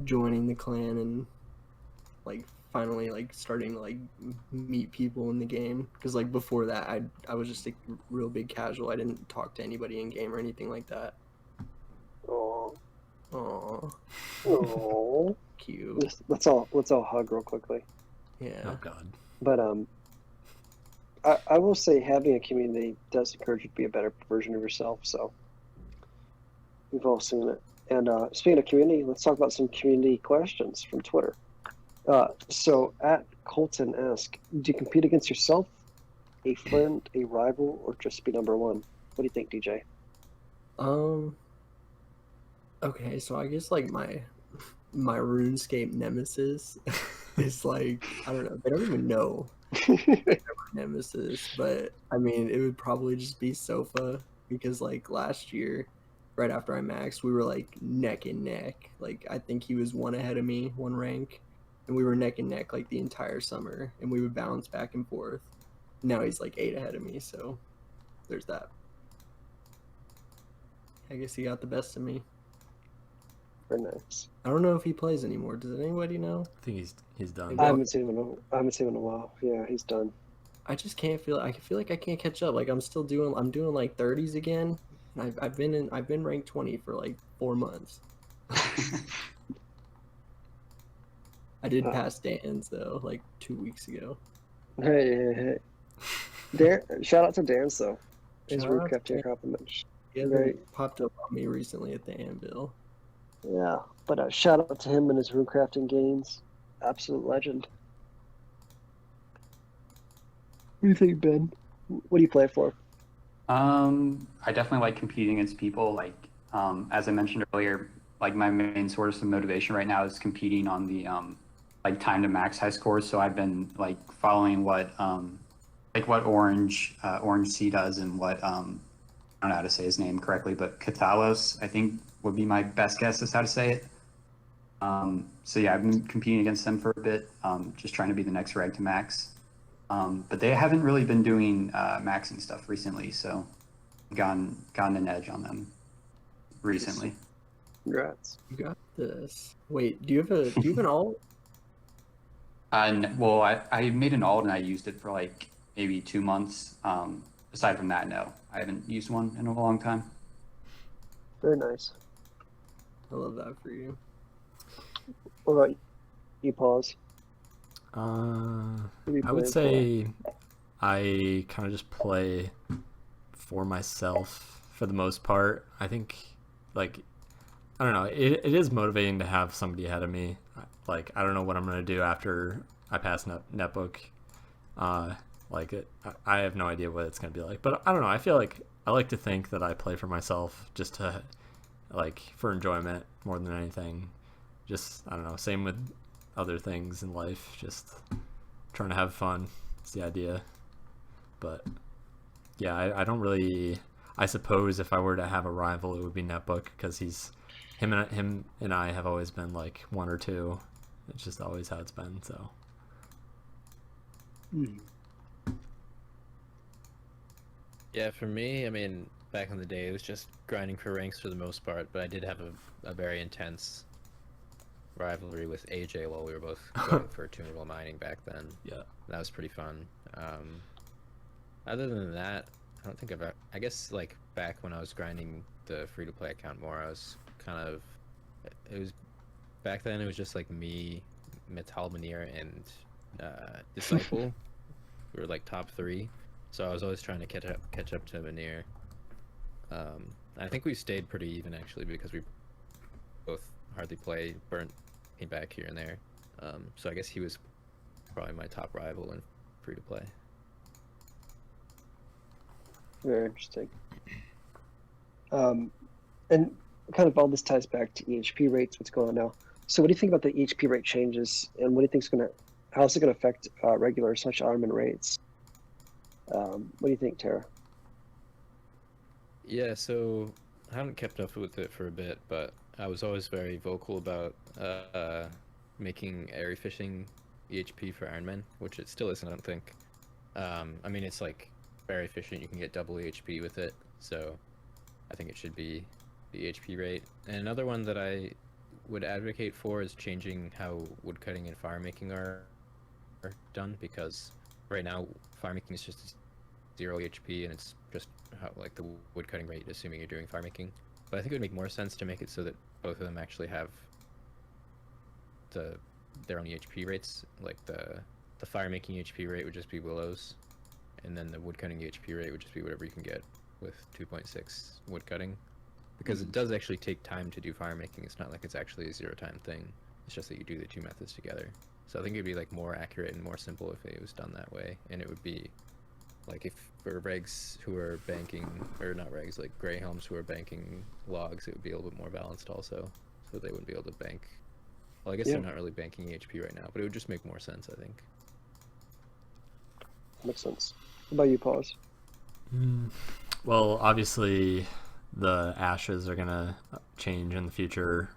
joining the clan and like finally like starting to like meet people in the game, because like before that I was just a real big casual. I didn't talk to anybody in game or anything like that. Oh, cute. Let's all hug real quickly. Yeah. Oh God. But I will say having a community does encourage you to be a better version of yourself. So we've all seen it. And speaking of community, let's talk about some community questions from Twitter. So at Colton asked, do you compete against yourself, a friend, a rival, or just be number one? What do you think, DJ? Okay, so I guess like my RuneScape nemesis is like, I don't know, they don't even know my nemesis, but I mean it would probably just be Sofa, because like last year right after I maxed, we were like neck and neck. Like I think he was one ahead of me, one rank, and we were neck and neck like the entire summer, and we would bounce back and forth. Now he's like 8 ahead of me, so there's that. I guess he got the best of me. Very nice. I don't know if he plays anymore. Does anybody know? I think he's done. I haven't seen him in a while. Yeah, he's done. I just can't feel. I feel like I can't catch up. Like I'm doing like 30s again. And I've been ranked 20 for like 4 months. I did pass Dan's though, like 2 weeks ago. Hey. Dan, shout out to Dan's though. His Shout out root kept to your Dan. compliments. He hasn't popped up on me recently at the Anvil. Yeah, but shout out to him and his rune crafting gains. Absolute legend. What do you think, Ben? What do you play for? I definitely like competing against people. Like, as I mentioned earlier, like my main source of motivation right now is competing on the like time to max high scores. So I've been like following what Orange C does and what I don't know how to say his name correctly, but Katalos I think would be my best guess is how to say it. So yeah, I've been competing against them for a bit, just trying to be the next reg to max. But they haven't really been doing maxing stuff recently, so I've gotten an edge on them recently. Congrats. You got this. Wait, do you have an alt? Well, I made an alt and I used it for like maybe 2 months. Aside from that, no, I haven't used one in a long time. Very nice. I love that for you. What about you, Pawz? I would say I kind of just play for myself for the most part. I think, like, I don't know, it is motivating to have somebody ahead of me. Like, I don't know what I'm going to do after I pass netbook. I have no idea what it's going to be like. But I don't know, I feel like I like to think that I play for myself just to, like, for enjoyment more than anything. Just, I don't know, same with other things in life, just trying to have fun. It's the idea. But yeah, I don't really, I suppose if I were to have a rival, it would be netbook, because him and I have always been like 1 or 2. It's just always how it's been. So Yeah, for me, I mean, back in the day, it was just grinding for ranks for the most part, but I did have a very intense rivalry with AJ while we were both going for tunable mining back then. yeah. That was pretty fun. Other than that, I don't think I guess like back when I was grinding the free-to-play account more, I was kind of, back then it was just like me, Metal Manir, and Disciple. We were like top 3, so I was always trying to catch up to Manir. I think we stayed pretty even actually, because we both hardly play, Burnt came back here and there. So I guess he was probably my top rival in free to play. Very interesting. And kind of all this ties back to EHP rates, what's going on now. So what do you think about the EHP rate changes, and what do you think how is it going to affect regular / Armin rates? What do you think, Terra? Yeah, so I haven't kept up with it for a bit, but I was always very vocal about making area fishing EHP for Ironman, which it still isn't, I don't think. I mean, it's like very efficient, you can get double EHP with it, so I think it should be the EHP rate. And another one that I would advocate for is changing how woodcutting and fire making are done, because right now fire making is just 0 EHP and it's just how, like, the woodcutting rate, assuming you're doing fire making. But I think it would make more sense to make it so that both of them actually have their own EHP rates. Like the fire making EHP rate would just be willows, and then the woodcutting EHP rate would just be whatever you can get with 2.6 woodcutting. Because it does actually take time to do fire making. It's not like it's actually a 0-time thing. It's just that you do the 2 methods together. So I think it'd be like more accurate and more simple if it was done that way. And it would be like, if for regs who are banking, or not regs, like gray helms who are banking logs, it would be a little bit more balanced also. So they wouldn't be able to bank. Well, I guess they're not really banking EHP right now, but it would just make more sense, I think. Makes sense. What about you, Pawz? Well, obviously the ashes are gonna change in the future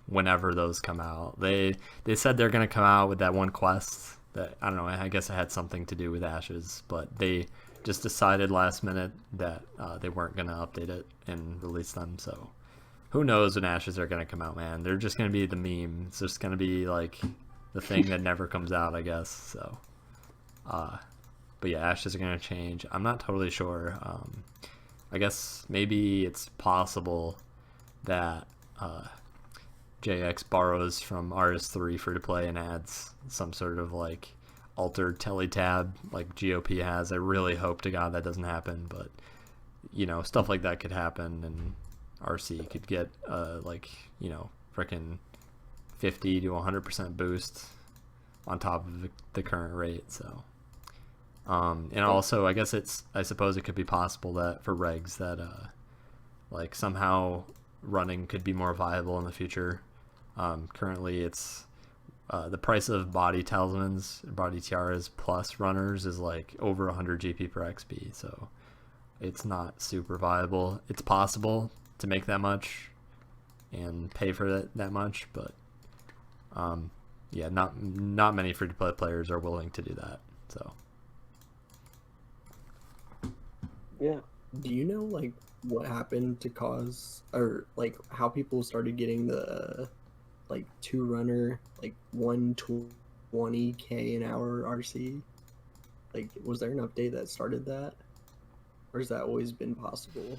whenever those come out. They said they're gonna come out with that one quest that, I don't know, I guess it had something to do with ashes, but they just decided last minute that they weren't gonna update it and release them. So who knows when ashes are gonna come out, man? They're just gonna be the meme. It's just gonna be like the thing that never comes out, I guess. So but yeah, ashes are gonna change. I'm not totally sure. I guess maybe it's possible that Jagex borrows from RS3 free to play and adds some sort of like altered teletab like GOP has. I really hope to God that doesn't happen, but you know, stuff like that could happen, and RC could get like, you know, freaking 50 to 100% boost on top of the current rate. So and also I suppose it could be possible that for regs that like somehow running could be more viable in the future. Currently it's the price of body talismans, body tiaras plus runners is like over 100 GP per XP, so it's not super viable. It's possible to make that much and pay for that much, but yeah, not many free to play players are willing to do that. So Yeah. Do you know like what happened to cause, or like how people started getting the like 2-runner like 120k an hour RC? Like, was there an update that started that, or has that always been possible?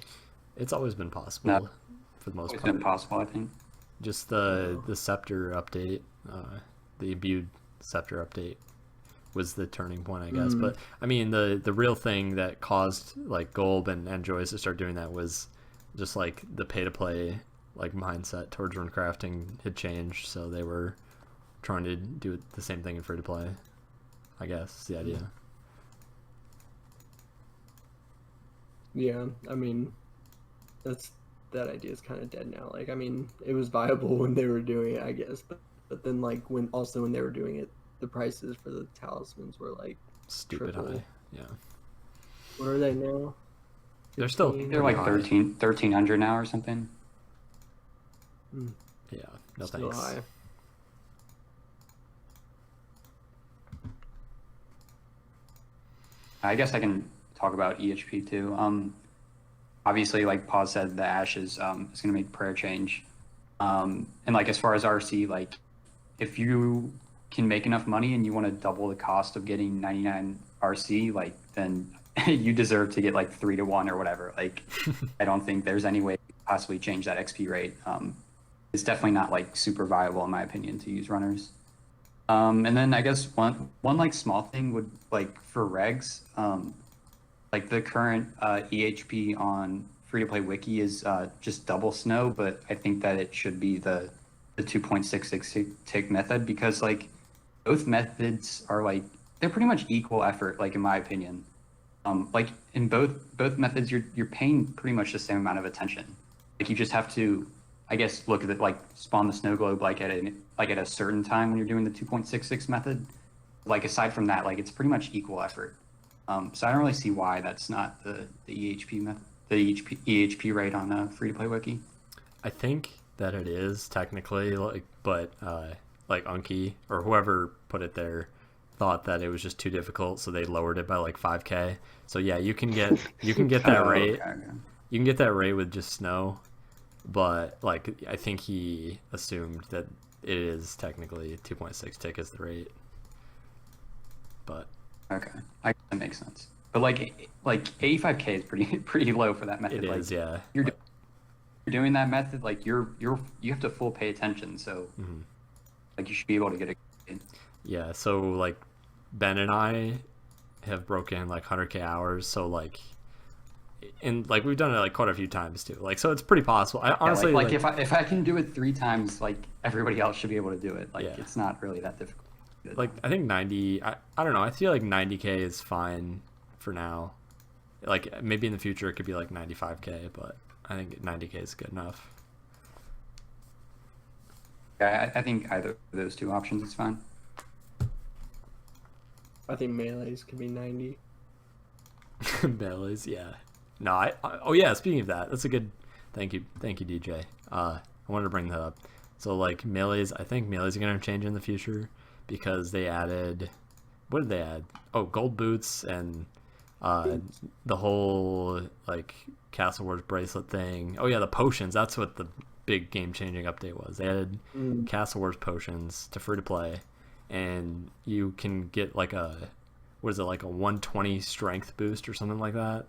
it's always been possible. No. For the most It's part. impossible, I think. Just the scepter update, the imbued scepter update was the turning point, I guess. But I mean, the real thing that caused like Golb and Enjoys to start doing that was just like the pay to play like mindset towards rune crafting had changed, so they were trying to do the same thing in free to play, I guess is the idea. Yeah, I mean, that idea is kind of dead now. Like, I mean, it was viable when they were doing it, I guess, but then like when they were doing it, the prices for the talismans were like Stupid triple. high. Yeah. What are they now? They're still 15? They're like high. 1300 now or something. Yeah, no Still thanks. high. I guess I can talk about EHP too. Obviously, like Pawz said, the ashes is going to make prayer change. And like as far as RC, like if you can make enough money and you want to double the cost of getting 99 RC, like then you deserve to get like 3-to-1 or whatever. Like I don't think there's any way to possibly change that XP rate. It's definitely not like super viable in my opinion to use runners. And then I guess one like small thing would like for regs, like the current EHP on free to play wiki is just double snow, but I think that it should be the 2.66 tick method, because like both methods are like they're pretty much equal effort, like in my opinion. Like in both methods, you're paying pretty much the same amount of attention. Like you just have to, I guess, look at it like spawn the snow globe like at a certain time when you're doing the 2.66 method. Like aside from that, like it's pretty much equal effort. So I don't really see why that's not the EHP method, the EHP rate on free to play wiki. I think that it is technically, like, but like Unky or whoever put it there thought that it was just too difficult, so they lowered it by like 5k. So yeah, you can get that Oh, rate. okay. You can get that rate with just snow, but like I think he assumed that it is technically 2.6 tick is the rate. But Okay, I guess that makes sense. But like 85k is pretty low for that method. it like, is, yeah. You're doing that method, like you have to full pay attention. So like you should be able to get it. Yeah, so like Ben and I have broken like 100k hours, so like and like we've done it like quite a few times too. Like so it's pretty possible. I honestly like if I can do it 3 times, like everybody else should be able to do it. Like Yeah. it's not really that difficult. like I think 90 I don't know, I feel like 90k is fine for now. Like maybe in the future it could be like 95k, but I think 90k is good enough. Yeah, I think either of those 2 options is fine. I think melees could be 90. Bellies, yeah. No, oh yeah, speaking of that, that's a good Thank you, DJ. I wanted to bring that up. So like melees, I think melees are gonna change in the future because they added. What did they add? Oh, gold boots and the whole like Castle Wars bracelet thing. Oh yeah, the potions. That's what the big game changing update was. They added Castle Wars potions to free to play, and you can get like a 120 strength boost or something like that.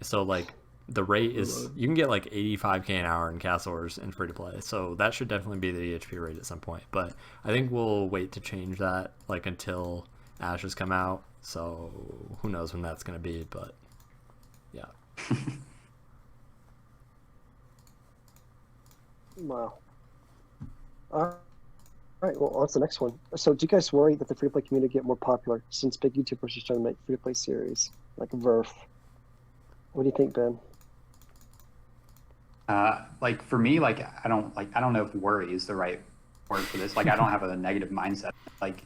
So like the rate is you can get like 85k an hour in Castle Wars in free to play. So that should definitely be the HP rate at some point. But I think we'll wait to change that like until Ashes come out. So who knows when that's gonna be? But yeah. Wow. All right, well, on to the next one. So do you guys worry that the free-to-play community get more popular since big YouTubers are trying to make free-to-play series like Verf? What do you think, Ben? Like for me, like I don't know if worry is the right word for this. Like I don't have a negative mindset. Like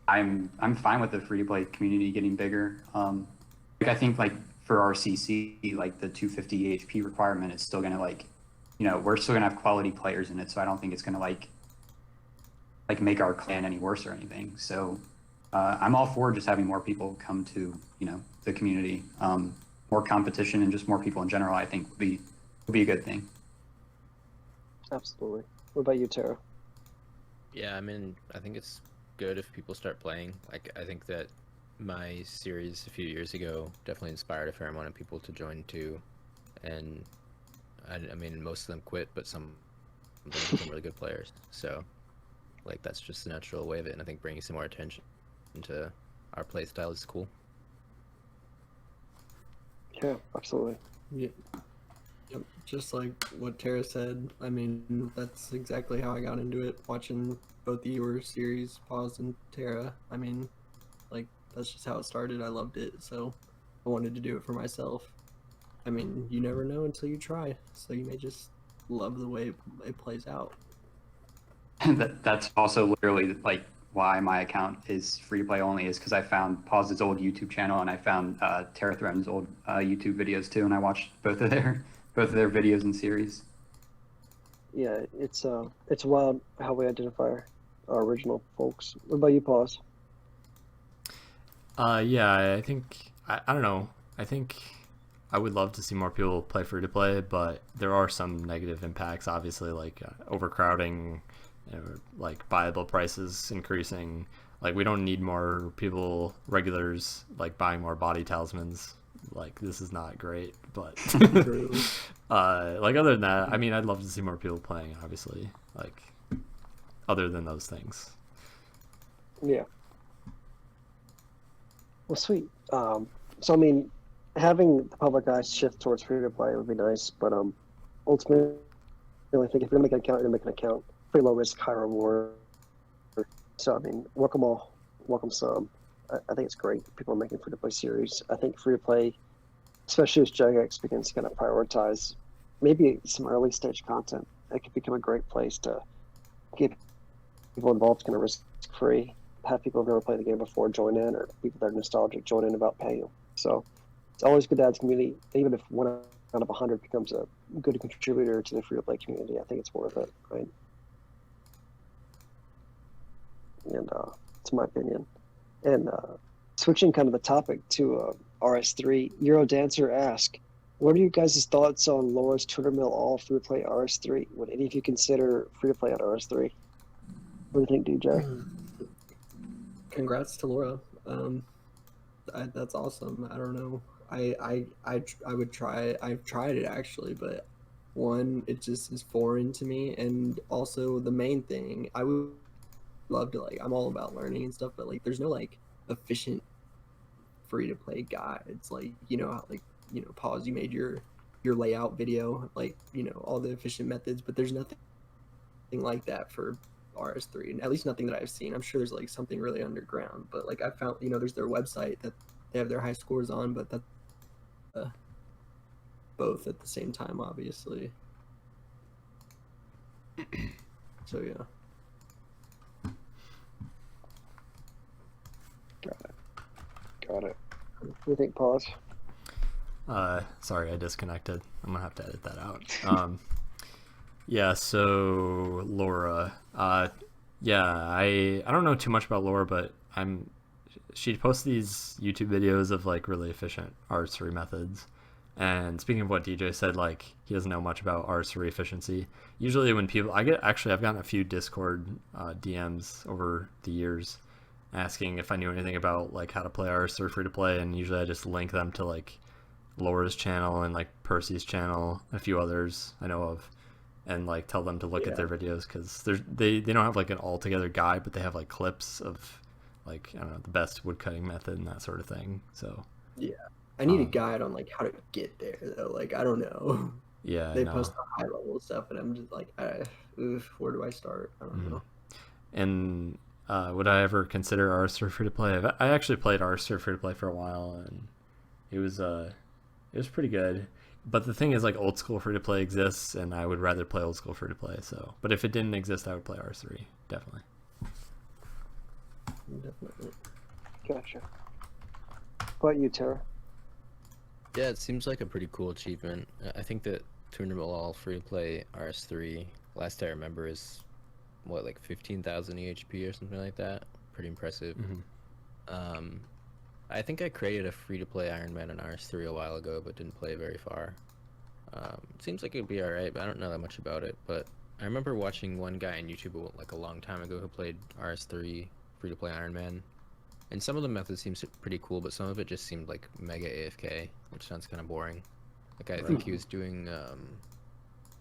I'm fine with the free-to-play community getting bigger. Like I think like for RCC, like the 250 HP requirement is still gonna like, you know, we're still gonna have quality players in it, so I don't think it's gonna like make our clan any worse or anything. So I'm all for just having more people come to, you know, the community. More competition and just more people in general, I think would be a good thing. Absolutely. What about you, Tara? Yeah, I mean, I think it's good if people start playing. Like, I think that my series a few years ago definitely inspired a fair amount of people to join too. And I mean, most of them quit, but some of them became really good players. So, like, that's just the natural way of it. And I think bringing some more attention into our play style is cool. Yeah, absolutely. Yeah. Yep. Just like what Tara said, I mean, that's exactly how I got into it, watching both your series, Pawz and Tara. I mean, like, that's just how it started. I loved it, so I wanted to do it for myself. I mean, you never know until you try, so you may just love the way it plays out. That's also literally like why my account is free to play only, is because I found Pawz's old YouTube channel and I found Terrathrone's old YouTube videos too, and I watched both of their videos and series. Yeah, it's wild how we identify our original folks. What about you, Pawz? Yeah, I think I don't know. I think I would love to see more people play free to play, but there are some negative impacts. Obviously, like overcrowding, like buyable prices increasing. Like we don't need more people, regulars, like buying more body talismans. Like this is not great, but like other than that, I mean, I'd love to see more people playing. Obviously, like other than those things. Yeah. Well, sweet. So I mean, having the public eye shift towards free to play would be nice, but ultimately, I think if you're gonna make an account, you're gonna make an account. Pretty low risk, high reward. So I mean, welcome all, welcome some. I think it's great. People are making free to play series. I think free to play, especially as Jagex begins to kind of prioritize maybe some early stage content, it could become a great place to get people involved, kind of risk free. Have people who've never played the game before join in, or people that are nostalgic join in about paying. So it's always good to add community, even if 1 out of 100 becomes a good contributor to the free to play community. I think it's worth it, right? And it's my opinion. And switching kind of the topic to RS3, Eurodancer asked, what are you guys' thoughts on Laura's 200 mil all free to play RS3? Would any of you consider free to play on RS3? What do you think, DJ? Congrats to Laura. That's awesome. I don't know. I would try. I've tried it actually, but one, it just is foreign to me, and also the main thing, I would love to, like, I'm all about learning and stuff, but like there's no like efficient free to play guides. Like, you know how, like, you know, Pawz, you made your layout video, like, you know, all the efficient methods, but there's nothing like that for RS3, and at least nothing that I've seen. I'm sure there's like something really underground, but like I found, you know, there's their website that they have their high scores on, but that's both at the same time, obviously. So yeah. Got it. What do you think, Pawz? Sorry, I disconnected. I'm gonna have to edit that out. Yeah, so Laura. Yeah, I don't know too much about Laura, but she posts these YouTube videos of like really efficient RS3 methods. And speaking of what DJ said, like he doesn't know much about RS3 efficiency. Usually when people, I've gotten a few Discord DMs over the years asking if I knew anything about like how to play RS3 free to play, and usually I just link them to like Laura's channel and like Percy's channel, a few others I know of, and like tell them to look at their videos because they don't have like an all together guide, but they have like clips of like I don't know the best woodcutting method and that sort of thing. So yeah, I need a guide on like how to get there though. Like I don't know. Yeah, they post the high level stuff, and I'm just like, where do I start? I don't know. And would I ever consider RS3 free to play? I actually played RS3 free to play for a while, and it was pretty good. But the thing is, like, old school free to play exists, and I would rather play old school free to play. So, but if it didn't exist, I would play RS3 definitely. Definitely. Gotcha. What about you, Terra? Yeah, it seems like a pretty cool achievement. I think that Tournament all free to play RS3, last I remember, is what, like 15,000 EHP or something like that. Pretty impressive. I think I created a free to play Iron Man on RS3 a while ago, but didn't play very far. Seems like it'd be alright, but I don't know that much about it. But I remember watching one guy on YouTube like a long time ago who played RS3 free to play Iron Man. And some of the methods seems pretty cool, but some of it just seemed like mega AFK, which sounds kind of boring. Like I think he was doing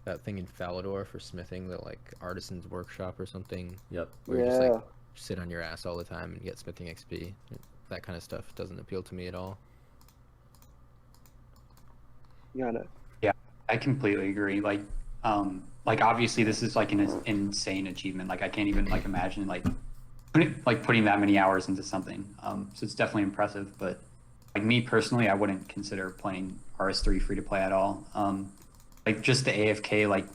that thing in Falador for smithing, the like artisan's workshop or something. Yep. Where you just like sit on your ass all the time and get smithing XP. That kind of stuff doesn't appeal to me at all. Got it. Yeah, I completely agree. Like obviously this is like an insane achievement. Like I can't even like imagine putting that many hours into something. So it's definitely impressive. But like me personally, I wouldn't consider playing RS3 free to play at all. Like just the AFK like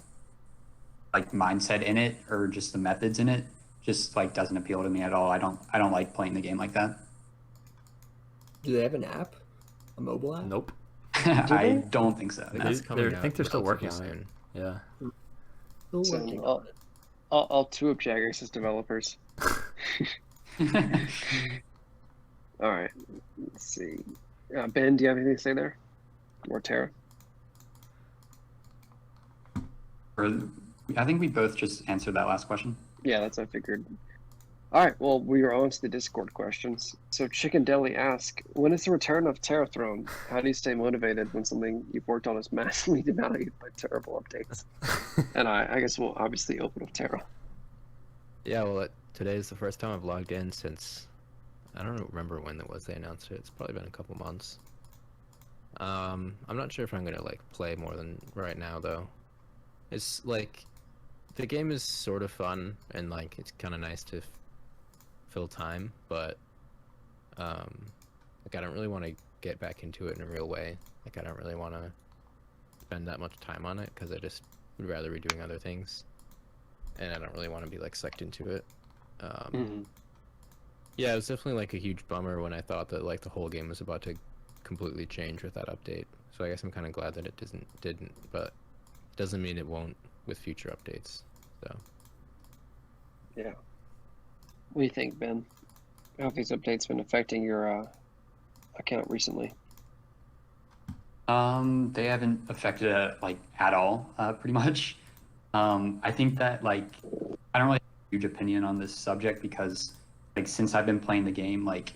mindset in it, or just the methods in it, just like doesn't appeal to me at all. I don't like playing the game like that. Do they have an app? A mobile app? Nope. I don't think so. I think they're still working on it. Yeah. Still working on it. I'll two up Jagex as developers. All right. Let's see. Ben, do you have anything to say there? Or Terra? I think we both just answered that last question. Yeah, that's what I figured. All right, well, we are on to the Discord questions. So Chicken Deli asks, when is the return of Terrathrone? How do you stay motivated when something you've worked on is massively devalued by terrible updates? And I guess we'll obviously open up Terra. Yeah, well, today is the first time I've logged in since, I don't remember when it was they announced it. It's probably been a couple months. I'm not sure if I'm gonna like play more than right now though. It's like, the game is sort of fun and like it's kind of nice to fill time, but like I don't really want to get back into it in a real way. Like I don't really want to spend that much time on it because I just would rather be doing other things, and I don't really want to be like sucked into it. Yeah, it was definitely like a huge bummer when I thought that like the whole game was about to completely change with that update. So I guess I'm kind of glad that it didn't, but doesn't mean it won't with future updates. So yeah. What do you think, Ben? How have these updates been affecting your account recently? They haven't affected it like at all, pretty much. I think that like I don't really have a huge opinion on this subject because like since I've been playing the game, like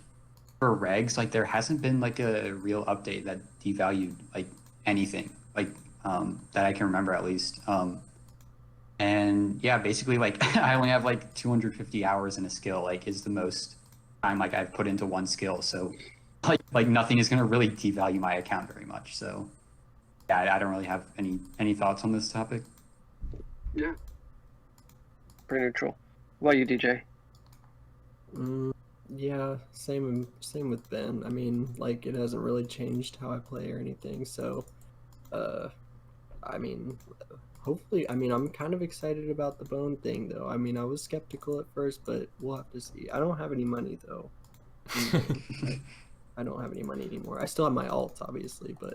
for regs, like there hasn't been like a real update that devalued like anything, like that I can remember at least. And yeah, basically like I only have like 250 hours in a skill, like is the most time like I've put into one skill. So like nothing is gonna really devalue my account very much. So yeah, I don't really have any thoughts on this topic. Yeah. Pretty neutral. What about you, DJ? Yeah, same with Ben. I mean, like it hasn't really changed how I play or anything. So, I mean, hopefully, I mean, I'm kind of excited about the bone thing, though. I mean, I was skeptical at first, but we'll have to see. I don't have any money, though. I don't have any money anymore. I still have my alts, obviously, but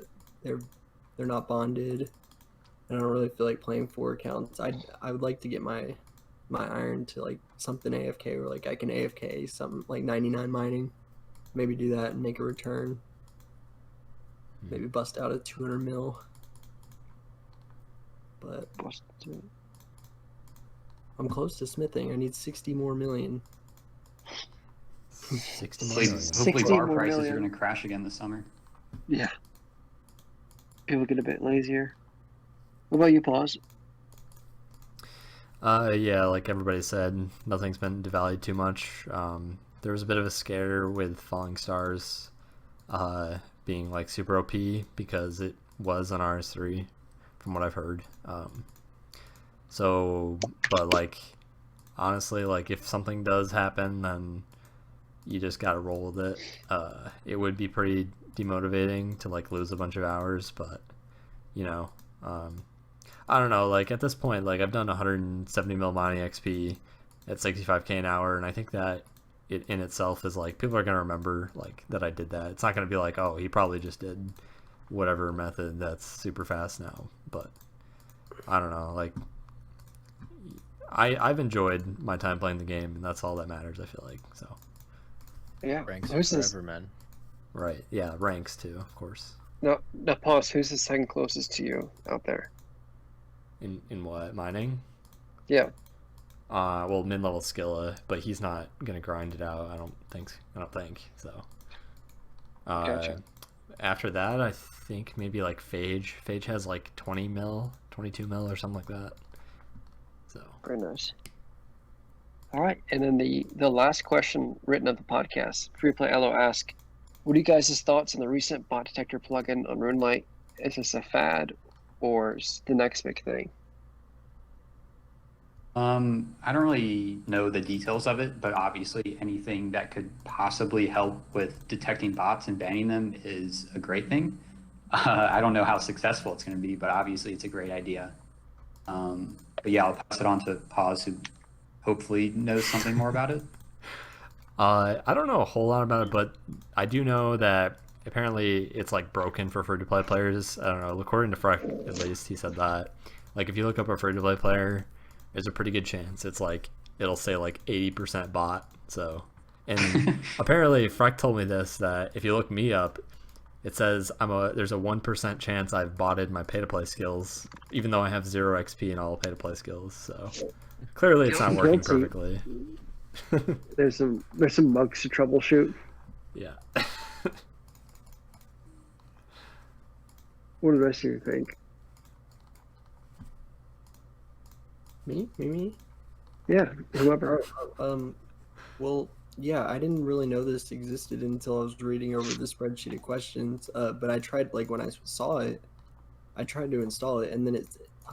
they're not bonded. I don't really feel like playing 4 accounts. I would like to get my iron to like something AFK, or like I can AFK something like 99 mining. Maybe do that and make a return. Maybe bust out a 200 mil. But I'm close to smithing. I need 60 more million. 60 Hopefully, million. 60 bar more prices million. are going to crash again this summer. Yeah. People get a bit lazier. What about you, Pawz? Yeah, like everybody said, nothing's been devalued too much. There was a bit of a scare with Falling Stars being like super OP because it was on RS3 from what I've heard. So, but like, honestly, like if something does happen, then you just gotta roll with it. It would be pretty demotivating to like lose a bunch of hours, but you know, I don't know, like at this point, like I've done 170 mil mining XP at 65k an hour, and I think that it in itself is like, people are gonna remember like that I did that. It's not gonna be like, oh, he probably just did whatever method that's super fast now. But I don't know, like I've enjoyed my time playing the game, and that's all that matters, I feel like. So Yeah. Ranks Who's are this? forever, man. right, yeah, ranks too, of course. No, Pawz. Who's the second closest to you out there? In what, mining? Yeah. Well, mid-level Skilla, but he's not gonna grind it out. I don't think so. Gotcha. After that, I think maybe like Phage. Phage has like 20 mil, 22 mil, or something like that. So Very nice. All right, and then the last question written of the podcast, Freeplay Elo asked, what are you guys' thoughts on the recent bot detector plugin on RuneLight? Is this a fad or the next big thing? I don't really know the details of it, but obviously anything that could possibly help with detecting bots and banning them is a great thing. I don't know how successful it's going to be, but obviously it's a great idea. But yeah, I'll pass it on to Pawz, who hopefully knows something more about it. I don't know a whole lot about it, but I do know that apparently it's like broken for free-to-play players. I don't know, according to Freck, at least, he said that. Like if you look up a free-to-play player, there's a pretty good chance it's like it'll say like 80% bot. So, and apparently Freck told me this, that if you look me up, it says there's a 1% chance I've botted my pay-to-play skills, even though I have 0 XP in all pay-to-play skills. So clearly it's not working perfectly. There's some bugs to troubleshoot. Yeah. What do the rest of you think? Me? Yeah, whoever. Well, yeah, I didn't really know this existed until I was reading over the spreadsheet of questions. But I tried, like when I saw it, I tried to install it, and then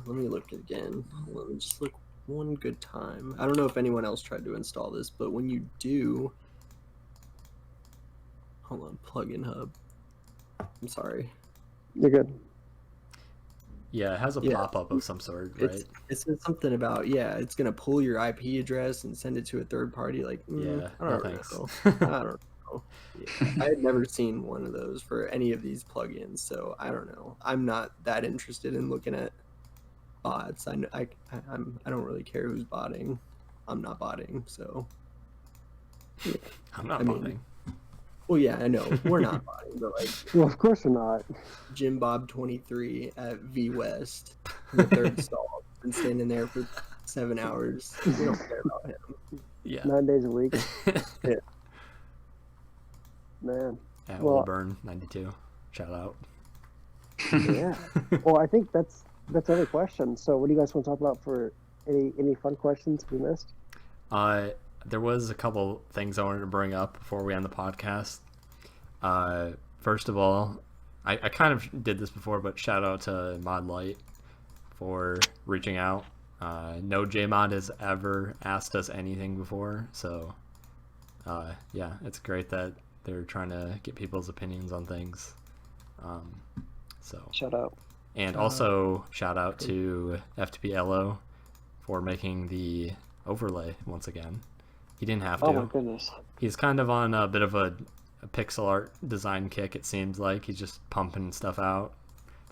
let me look again. Let me just look one good time. I don't know if anyone else tried to install this, but when you do, hold on, plugin hub. I'm sorry. You're good. Yeah, it has a pop-up of some sort, right? It says something about, it's gonna pull your IP address and send it to a third party. Like, yeah, I don't thanks. know. I don't know. Yeah, I had never seen one of those for any of these plugins, so I don't know. I'm not that interested in looking at bots. I don't really care who's botting. I'm not botting, so. Yeah. I'm not botting. Well, yeah, I know we're not botting, but like, Well, of course we're not. Jim Bob 23 at V West, in the third stall, been standing there for 7 hours. We don't care about him. Yeah. 9 days a week. Yeah. Man. At Well- Wilburn 92. Shout out. Yeah. Well, I think that's every question. So, what do you guys want to talk about for any fun questions we missed? There was a couple things I wanted to bring up before we end the podcast. First of all, I kind of did this before, but shout out to Mod Light for reaching out. No JMod has ever asked us anything before, so yeah, it's great that they're trying to get people's opinions on things. So Shout out. and also shout out to FtP Elo for making the overlay once again. He didn't have to. Oh my goodness. He's kind of on a bit of a pixel art design kick, it seems like. He's just pumping stuff out.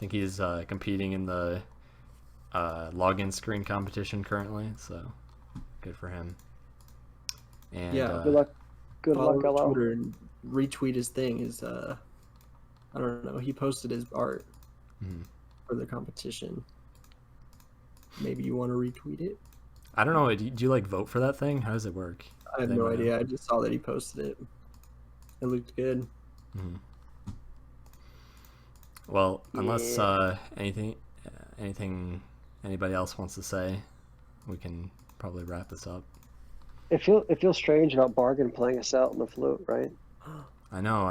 think he's competing in the login screen competition currently, so good for him. And Yeah, Good luck. Good Follow luck, him on LL. Twitter and retweet his thing. His I don't know. He posted his art Mhm. for the competition. Maybe you want to retweet it. I don't know. Do you like vote for that thing? How does it work? I have Does no anyone know? idea. I just saw that he posted it. It looked good. Mhm. Well, unless Yeah. anything anybody else wants to say, we can probably wrap this up. It feels strange about Bargain playing us out on the flute, right? I know.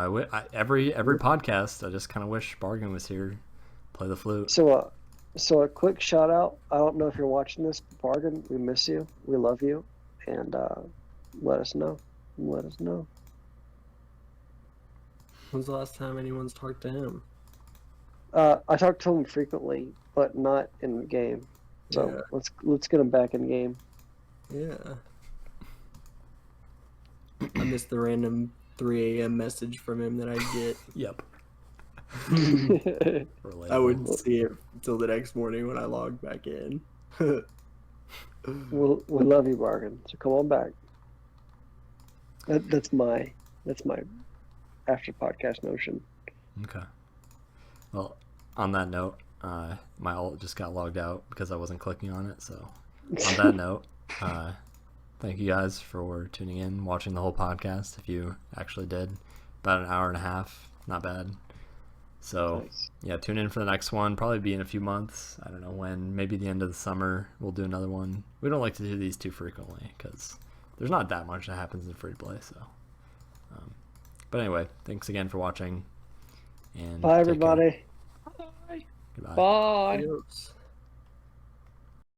Every podcast, I just kind of wish Bargain was here, play the flute. So a quick shout out. I don't know if you're watching this, but Bargain, we miss you. We love you, and let us know. Let us know. When's the last time anyone's talked to him? I talk to him frequently, but not in game. So Yeah. let's get him back in game. Yeah. I missed the random 3 a.m. message from him that I get. Yep. I Relatable. wouldn't see it until the next morning when I logged back in. we love you, Bargain. So come on back. That's my after podcast notion. Okay. Well, on that note, my alt just got logged out because I wasn't clicking on it. So, on that note, thank you guys for tuning in, watching the whole podcast. If you actually did, about an hour and a half, not bad. So, Nice. yeah, tune in for the next one. Probably be in a few months. I don't know when. Maybe the end of the summer. We'll do another one. We don't like to do these too frequently because there's not that much that happens in free to play. So, but anyway, thanks again for watching. And Bye, take care. everybody. Goodbye. Bye. Adios.